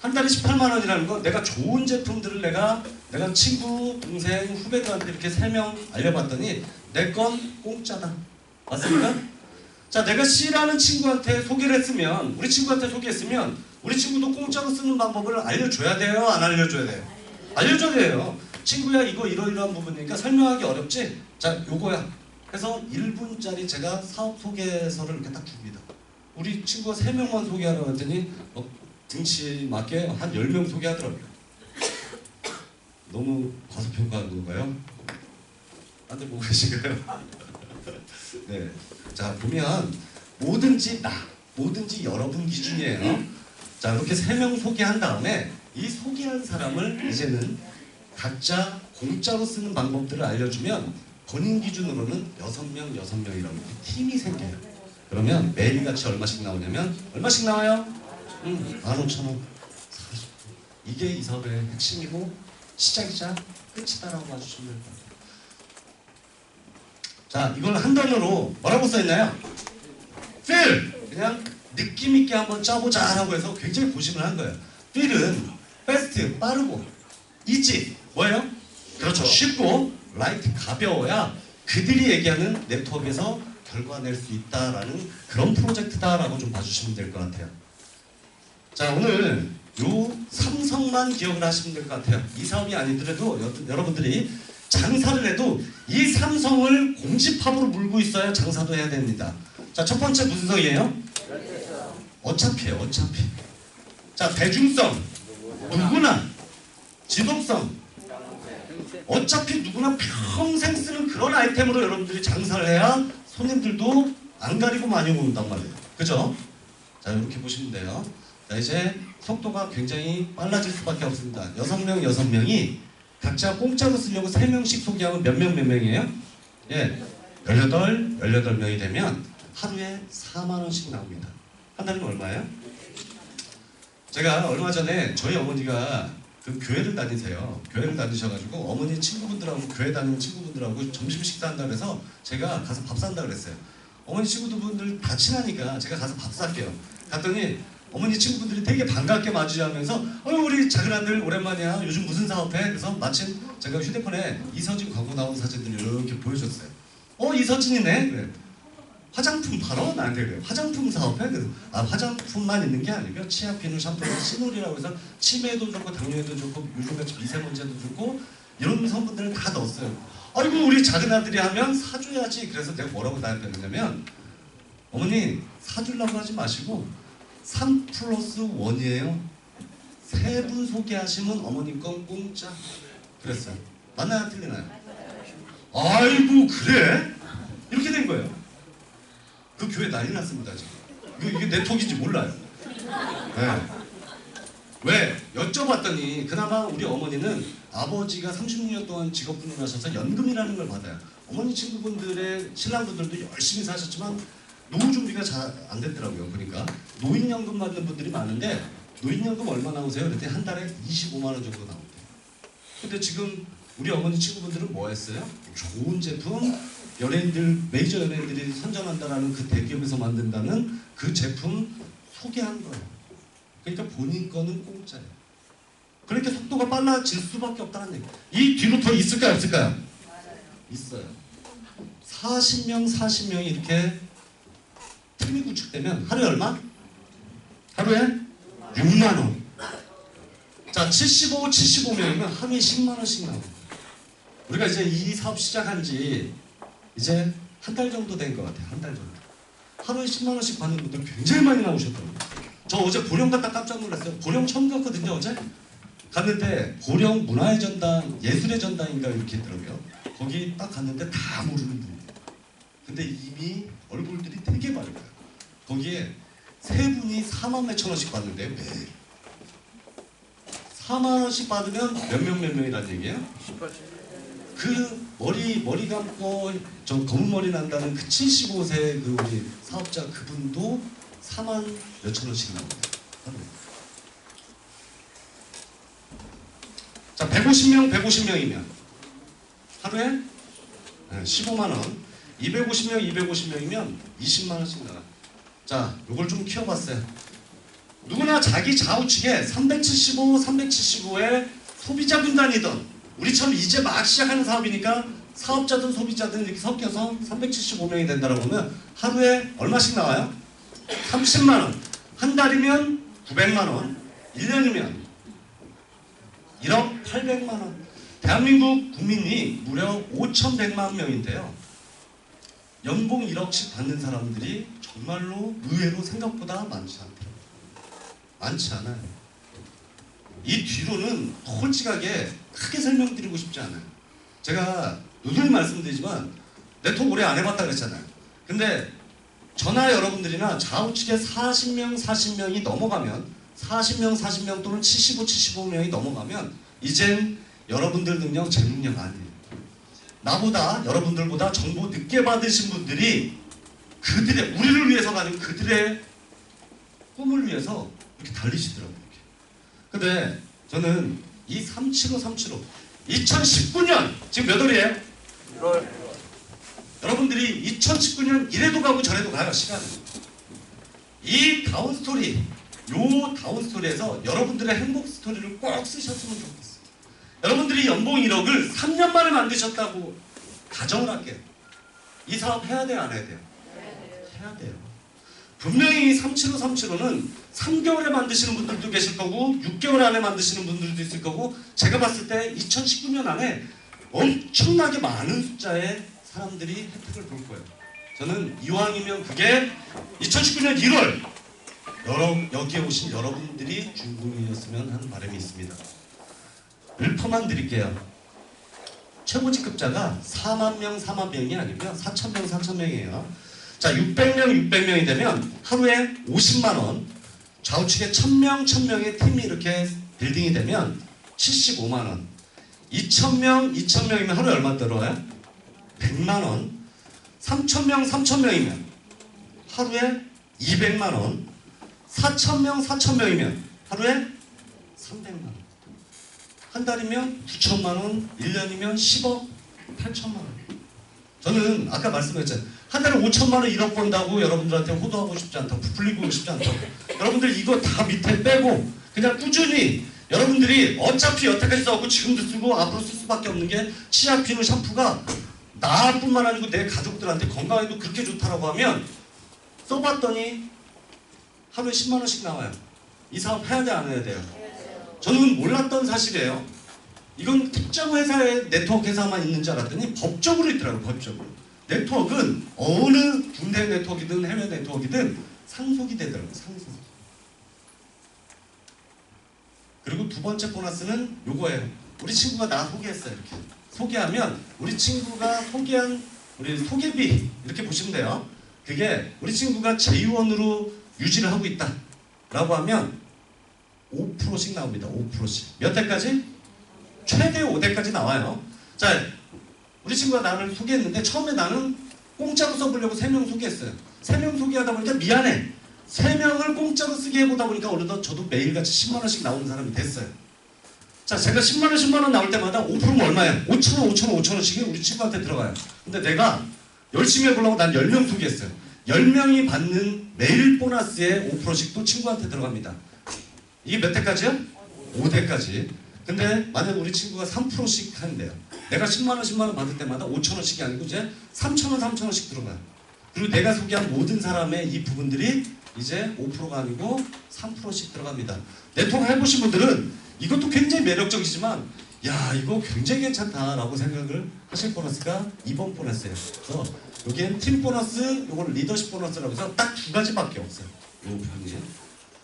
A: 한 달에 18만 원이라는 건 내가 좋은 제품들을 내가 친구, 동생, 후배들한테 이렇게 3명 알려봤더니 내 건 공짜다. 맞습니까? 자, 내가 C라는 친구한테 소개를 했으면 우리 친구한테 소개했으면 우리 친구도 공짜로 쓰는 방법을 알려줘야 돼요? 안 알려줘야 돼요? 알려줘야 돼요. 친구야 이거 이러이러한 부분이니까 설명하기 어렵지? 자, 요거야. 해서 1분짜리 제가 사업 소개서를 이렇게 딱 줍니다. 우리 친구가 3명만 소개하라고 했더니 등치 맞게 한 10명 소개하더라고요. 너무 과소평가한 건가요? 안돼 보고 계신가요? 네. 자, 보면 뭐든지 여러분 기준이에요. 자, 이렇게 3명 소개한 다음에 이 소개한 사람을 이제는 각자 공짜로 쓰는 방법들을 알려주면 본인 기준으로는 6명이라고 팀이 생겨요. 그러면 매일같이 얼마씩 나오냐면 얼마씩 나와요? 15,000원. 이게 이 사업의 핵심이고 시작이자 끝이다라고 봐주시면 될 것 같아요. 자, 이걸 한 단어로 뭐라고 써있나요? feel! 그냥 느낌 있게 한번 짜보자 라고 해서 굉장히 고심을 한 거예요. feel은 fast, 빠르고 easy, 뭐예요? 그렇죠. 쉽고 light, 가벼워야 그들이 얘기하는 네트워크에서 결과 낼 수 있다라는 그런 프로젝트다라고 좀 봐주시면 될 것 같아요. 자, 오늘 요 삼성만 기억을 하시면 될 것 같아요. 이 사업이 아니더라도 여러분들이 장사를 해도 이 삼성을 공집합으로 물고 있어야 장사도 해야 됩니다. 자, 첫 번째 무슨 성이에요? 어차피예요. 어차피. 자, 대중성, 누구나, 지속성, 어차피 누구나 평생 쓰는 그런 아이템으로 여러분들이 장사를 해야 손님들도 안 가리고 많이 온단 말이에요. 그죠? 자, 이렇게 보시면 돼요. 자, 이제 속도가 굉장히 빨라질 수밖에 없습니다. 6명이 각자 공짜로 쓰려고 3명씩 소개하면 몇 명이에요? 예, 18명이 되면 하루에 4만원씩 나옵니다. 한 달이면 얼마예요? 제가 얼마 전에 저희 어머니가 그 교회를 다니세요. 교회를 다니셔가지고 어머니 친구분들하고 교회 다니는 친구분들하고 점심 식사한다고 해서 제가 가서 밥 산다고 그랬어요. 어머니 친구분들 다 친하니까 제가 가서 밥 살게요. 갔더니 어머니 친구분들이 되게 반갑게 맞이하면서 우리 작은 아들 오랜만이야. 요즘 무슨 사업해? 그래서 마침 제가 휴대폰에 이서진 광고 나온 사진들을 이렇게 보여줬어요. 이서진이네? 그래. 화장품 팔어? 나한테 그래요. 화장품 사업해? 그래서 화장품만 있는 게 아니고요. 치아 비누, 샴푸, 시놀이라고 해서 치매도 좋고 당뇨에도 좋고 요즘같이 미세먼지에도 좋고 이런 성분들을 다 넣었어요. 아이고 우리 작은 아들이 하면 사줘야지. 그래서 내가 뭐라고 나한테 했냐면 어머니 사주려고 하지 마시고 3+1이에요. 3분 소개하시면 어머니 건 공짜. 그랬어요. 맞나요? 틀리나요? 아이고 그래? 이렇게 된 거예요. 그 교회 난리 났습니다 지금. 이게 네트워크인지 몰라요. 네. 왜? 여쭤봤더니 그나마 우리 어머니는 아버지가 36년 동안 직업군을 하셔서 연금이라는 걸 받아요. 어머니 친구분들의 신랑분들도 열심히 사셨지만 노후 준비가 잘 안 됐더라고요. 그러니까 노인연금 받는 분들이 많은데 노인연금 얼마 나오세요? 그랬더니 한 달에 25만 원 정도 나온대요. 근데 지금 우리 어머니 친구분들은 뭐 했어요? 좋은 제품, 연예인들, 메이저 연예인들이 선전한다라는 그 대기업에서 만든다는 그 제품 소개한 거예요. 그러니까 본인 거는 공짜예요. 그러니까 속도가 빨라질 수밖에 없다는 얘기예요. 이 뒤로 더 있을까요? 없을까요? 있어요. 40명이 이렇게 팀이 구축되면 하루에 얼마? 하루에 6만 원. 자, 75명이면 하루에 10만 원씩 나옵니다. 우리가 이제 이 사업 시작한 지 이제 한 달 정도 된 것 같아요. 한 달 정도. 하루에 10만 원씩 받는 분들 굉장히 많이 나오셨더라고요. 저 어제 보령 갔다 깜짝 놀랐어요. 보령 처음 갔거든요. 어제 갔는데 보령 문화의 전당, 예술의 전당인가 이렇게 있더라고요. 거기 딱 갔는데 다 모르는 분이에요. 근데 이미 얼굴들이 되게 밝아요. 거기에 세 분이 4만 몇천 원씩 받는데요. 매일 4만 원씩 받으면 몇 명이라는 얘기예요? 그 머리 감고 저 검은 머리 난다는 그 75세 그 우리 사업자 그분도 4만 몇천 원씩 나옵니다. 자, 150명이면 하루에 15만 원, 250명이면 20만 원씩 나가. 자, 요걸 좀 키워봤어요. 누구나 자기 좌우측에 375의 소비자 군단이든 우리처럼 이제 막 시작하는 사업이니까 사업자든 소비자든 이렇게 섞여서 375명이 된다고 하면 하루에 얼마씩 나와요? 30만 원. 한 달이면 900만 원. 1년이면 1억 800만 원. 대한민국 국민이 무려 5,100만 명인데요. 연봉 1억씩 받는 사람들이 정말로 의외로 생각보다 많지 않더라고요. 많지 않아요. 이 뒤로는 솔직하게 크게 설명드리고 싶지 않아요. 제가 누누이 말씀드리지만 네트워크 오래 안 해봤다 그랬잖아요. 근데 저나 여러분들이나 좌우측에 40명이 넘어가면 40명, 40명 또는 75, 75명이 넘어가면 이젠 여러분들 능력, 제 능력 아니에요. 나보다, 여러분들보다 정보 늦게 받으신 분들이 그들의, 우리를 위해서가 아니고 그들의 꿈을 위해서 이렇게 달리시더라고요. 근데 저는 이 375 2019년 지금 몇 월이에요?
C: 1월
A: 여러분들이 2019년 이래도 가고 저래도 가요. 시간은. 이 다운 스토리, 요 다운 스토리에서 여러분들의 행복 스토리를 꼭 쓰셨으면 좋겠어요. 여러분들이 연봉 1억을 3년 만에 만드셨다고 가정을 할게요. 이 사업 해야 돼요, 안 해야 돼요? 해야 돼요. 분명히 375는 3개월에 만드시는 분들도 계실 거고 6개월 안에 만드시는 분들도 있을 거고 제가 봤을 때 2019년 안에 엄청나게 많은 숫자의 사람들이 혜택을 볼 거예요. 저는 이왕이면 그게 2019년 1월 여기에 오신 여러분들이 주인공이었으면 하는 바람이 있습니다. 을퍼만 드릴게요. 최고직급자가 4만 명, 4만 명이 아니고요. 4천 명, 4천 명이에요. 자, 600명, 600명이 되면 하루에 50만 원, 좌우측에 1000명, 1000명의 팀이 이렇게 빌딩이 되면 75만 원. 2000명, 2000명이면 하루에 얼마 들어와요? 100만 원. 3000명, 3000명이면 하루에 200만 원. 4000명, 4000명이면 하루에 300만 원. 한 달이면 9천만 원, 1년이면 10억 8천만 원. 저는 아까 말씀드렸잖아요. 한 달에 5천만 원 1억 번다고 여러분들한테 호도하고 싶지 않다고 부풀리고 싶지 않다고. 여러분들 이거 다 밑에 빼고 그냥 꾸준히 여러분들이 어차피 여태까지 써왔고 지금도 쓰고 앞으로 쓸 수밖에 없는 게 치약 비누 샴푸가 나뿐만 아니고 내 가족들한테 건강에도 그렇게 좋다라고 하면 써봤더니 하루에 10만 원씩 나와요. 이 사업 해야 돼, 안 해야 돼요? 저는 몰랐던 사실이에요. 이건 특정 회사의 네트워크 회사만 있는 줄 알았더니 법적으로 있더라고요. 법적으로. 네트워크는 어느 군대 네트워크이든 해외 네트워크이든 상속이 되더라고요. 상속. 그리고 두 번째 보너스는 요거예요. 우리 친구가 나 소개했어요. 이렇게 소개하면 우리 친구가 소개한 우리 소개비 이렇게 보시면 돼요. 그게 우리 친구가 제2원으로 유지를 하고 있다 라고 하면 5%씩 나옵니다. 5%씩. 몇 대까지? 최대 5대까지 나와요. 자, 우리 친구가 나를 소개했는데 처음에 나는 공짜로 써보려고 3명 소개했어요. 3명 소개하다 보니까 미안해. 3명을 공짜로 쓰게 해보다 보니까 어느덧 저도 매일같이 10만 원씩 나오는 사람이 됐어요. 자, 제가 10만 원, 10만 원 나올 때마다 5%면 얼마예요? 5천 원, 5천 원, 5천 원씩이 우리 친구한테 들어가요. 근데 내가 열심히 해보려고 난 10명 소개했어요. 10명이 받는 매일 보너스의 5%씩도 친구한테 들어갑니다. 이게 몇 대까지요? 5대까지. 근데 만약 우리 친구가 3%씩 하는데요. 내가 10만 원, 10만 원 받을 때마다 5천 원씩이 아니고 이제 3천 원, 3천 원씩 들어가요. 그리고 내가 소개한 모든 사람의 이 부분들이 이제 5%가 아니고 3%씩 들어갑니다. 네트워크 해보신 분들은 이것도 굉장히 매력적이지만 야, 이거 굉장히 괜찮다라고 생각을 하실 보너스가 2번 보너스예요. 그래서 여기엔 팀 보너스, 이건 리더십 보너스라고 해서 딱 2가지밖에 없어요. 이 편이.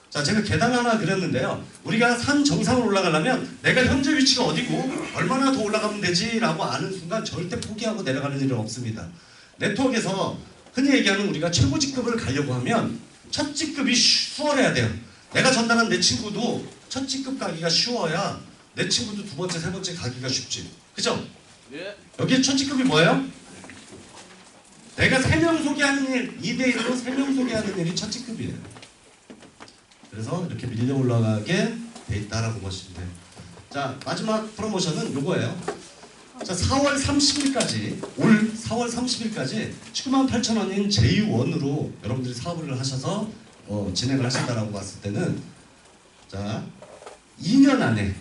A: 자, 제가 계단 하나 그렸는데요. 우리가 산 정상을 올라가려면 내가 현재 위치가 어디고 얼마나 더 올라가면 되지 라고 아는 순간 절대 포기하고 내려가는 일은 없습니다. 네트워크에서 흔히 얘기하는 우리가 최고 직급을 가려고 하면 첫 직급이 수월해야 돼요. 내가 전달한 내 친구도 첫 직급 가기가 쉬워야 내 친구도 두 번째, 세 번째 가기가 쉽지. 그죠?
C: 예.
A: 여기 첫 직급이 뭐예요? 내가 3명 소개하는 일, 2대1로 3명 소개하는 일이 첫 직급이에요. 그래서 이렇게 밀려 올라가게 돼 있다라고 보시면 돼요. 자, 마지막 프로모션은 요거예요. 자, 4월 30일까지, 올 4월 30일까지 198,000원인 제2원으로 여러분들이 사업을 하셔서 진행을 하신다라고 봤을 때는 자, 2년 안에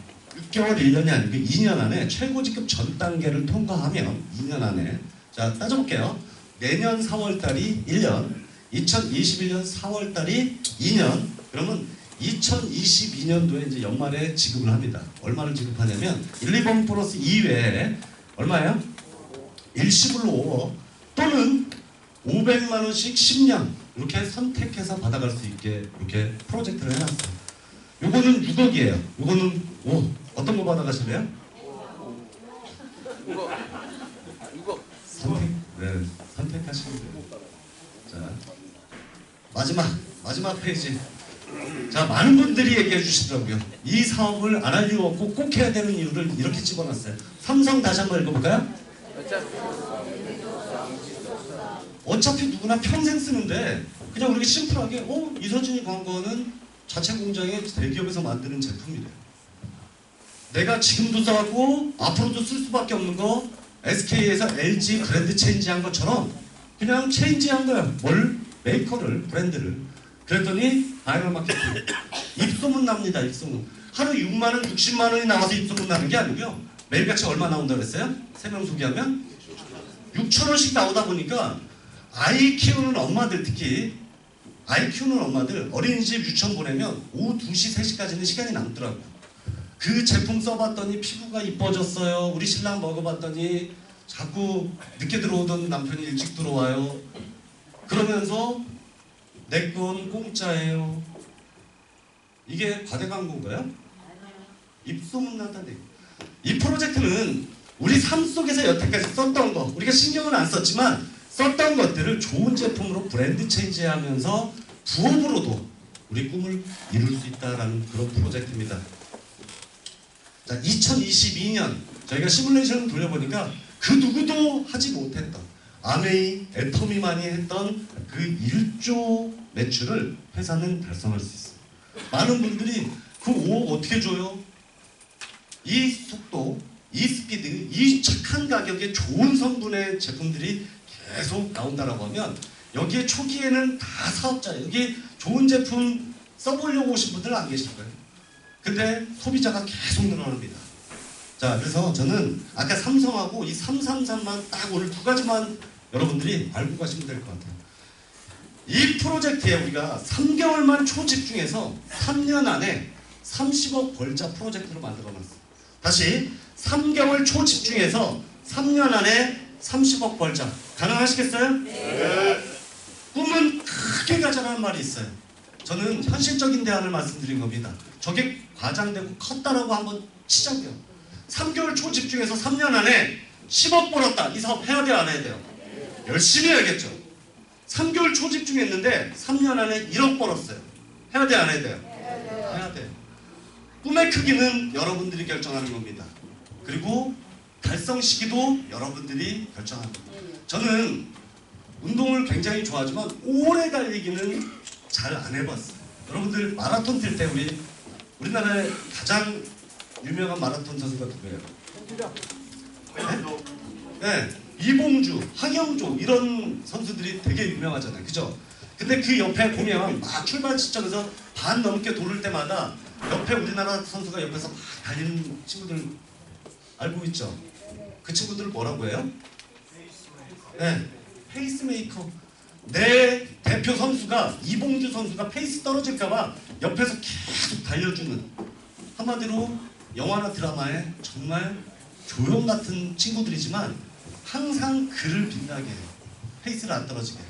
A: 6개월 1년이 아니고 2년 안에 최고직급 전 단계를 통과하면 2년 안에 자, 따져볼게요. 내년 4월달이 1년, 2021년 4월달이 2년, 그러면 2022년도에 이제 연말에 지급을 합니다. 얼마를 지급하냐면 1, 2번 플러스 2외에 얼마예요? 일시불로 5억 또는 500만 원씩 10년 이렇게 선택해서 받아갈 수 있게 이렇게 프로젝트를 해놨어요. 요거는 6억이에요. 요거는 어떤 거 받아가실래요?
C: 이거
A: 선택, 네, 선택하시면 돼요. 자, 마지막 페이지. 자, 많은 분들이 얘기해 주시더라고요. 이 사업을 안 할 이유 없고 꼭 해야 되는 이유를 이렇게 집어놨어요. 삼성 다시 한번 읽어볼까요? 어차피 누구나 평생 쓰는데 그냥 우리가 심플하게 이서진이 광고는 자체 공장에 대기업에서 만드는 제품이래요. 내가 지금도 써갖고 앞으로도 쓸 수밖에 없는 거 SK에서 LG 브랜드 체인지한 것처럼 그냥 체인지한 거야. 뭘? 메이커를, 브랜드를. 그랬더니 바이럴 마케팅 입소문 납니다. 입소문. 하루 6만 원, 60만 원이 나와서 입소문 나는 게 아니고요. 매일같이 얼마 나온다고 그랬어요? 3명 소개하면 6천 원씩 나오다 보니까 아이 키우는 엄마들, 특히 아이 키우는 엄마들 어린이집 유치원 보내면 오후 2시, 3시까지는 시간이 남더라고. 그 제품 써봤더니 피부가 이뻐졌어요. 우리 신랑 먹어봤더니 자꾸 늦게 들어오던 남편이 일찍 들어와요. 그러면서 내 건 공짜예요. 이게 과대 광고인가요? 입소문 난다네. 이 프로젝트는 우리 삶 속에서 여태까지 썼던 거, 우리가 신경은 안 썼지만 썼던 것들을 좋은 제품으로 브랜드 체인지하면서 부업으로도 우리 꿈을 이룰 수 있다라는 그런 프로젝트입니다. 자, 2022년 저희가 시뮬레이션을 돌려보니까 그 누구도 하지 못했던 아메이, 애터미만이 했던 그 1조 매출을 회사는 달성할 수 있어요. 많은 분들이 그 5억 어떻게 줘요? 이 속도, 이 스피드, 이 착한 가격에 좋은 성분의 제품들이 계속 나온다라고 하면 여기에 초기에는 다 사업자, 여기 좋은 제품 써보려고 오신 분들 안 계실 거예요. 근데 소비자가 계속 늘어납니다. 자, 그래서 저는 아까 삼성하고 이 333만 딱 오늘 두 가지만 여러분들이 알고 가시면 될 것 같아요. 이 프로젝트에 우리가 3개월만 초집중해서 3년 안에 30억 벌자 프로젝트로 만들어놨어요. 다시 3개월 초집중해서 3년 안에 30억 벌자. 가능하시겠어요? 네. 꿈은 크게 가자라는 말이 있어요. 저는 현실적인 대안을 말씀드린 겁니다. 저게 과장되고 컸다라고 한번 치자고요. 3개월 초집중해서 3년 안에 10억 벌었다. 이 사업 해야 돼요? 안 해야 돼요? 열심히 해야겠죠. 3개월 초집중했는데 3년 안에 1억 벌었어요. 해야 돼요? 안 해야 돼요? 해야 돼요. 꿈의 크기는 여러분들이 결정하는 겁니다. 그리고 달성 시기도 여러분들이 결정합니다. 저는 운동을 굉장히 좋아하지만 오래 달리기는 잘 안 해봤어요. 여러분들 마라톤 뛸 때 우리나라의 가장 유명한 마라톤 선수가 누구예요? 네? 이봉주, 황영조 이런 선수들이 되게 유명하잖아요. 그죠? 근데 그 옆에 보면 막 출발 시점에서 반 넘게 도를 때마다 옆에 우리나라 선수가 옆에서 막 달리는 친구들 알고 있죠? 그 친구들 뭐라고 해요? 네, 페이스메이커. 내 대표 선수가 이봉주 선수가 페이스 떨어질까봐 옆에서 계속 달려주는, 한마디로 영화나 드라마에 정말 조형 같은 친구들이지만 항상 그를 빛나게 해요. 페이스를 안 떨어지게.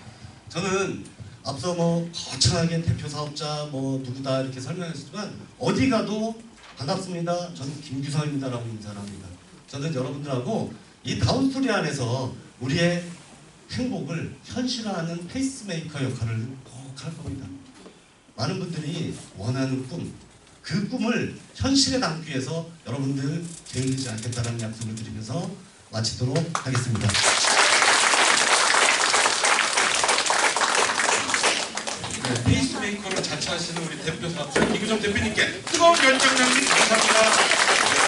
A: 저는 앞서 거창하게 대표 사업자 누구다 이렇게 설명했지만 어디 가도 반갑습니다. 저는 김규성입니다라고 인사를 합니다. 저는 여러분들하고 이 다운스토리 안에서 우리의 행복을 현실화하는 페이스메이커 역할을 꼭 할 겁니다. 많은 분들이 원하는 꿈, 그 꿈을 현실에 담기 위해서 여러분들 게을리지 않겠다는 약속을 드리면서 마치도록 하겠습니다.
G: 네, 페이스메이커를 자처하시는 우리 대표 사업자 이규정 대표님께 뜨거운 열정 감사합니다.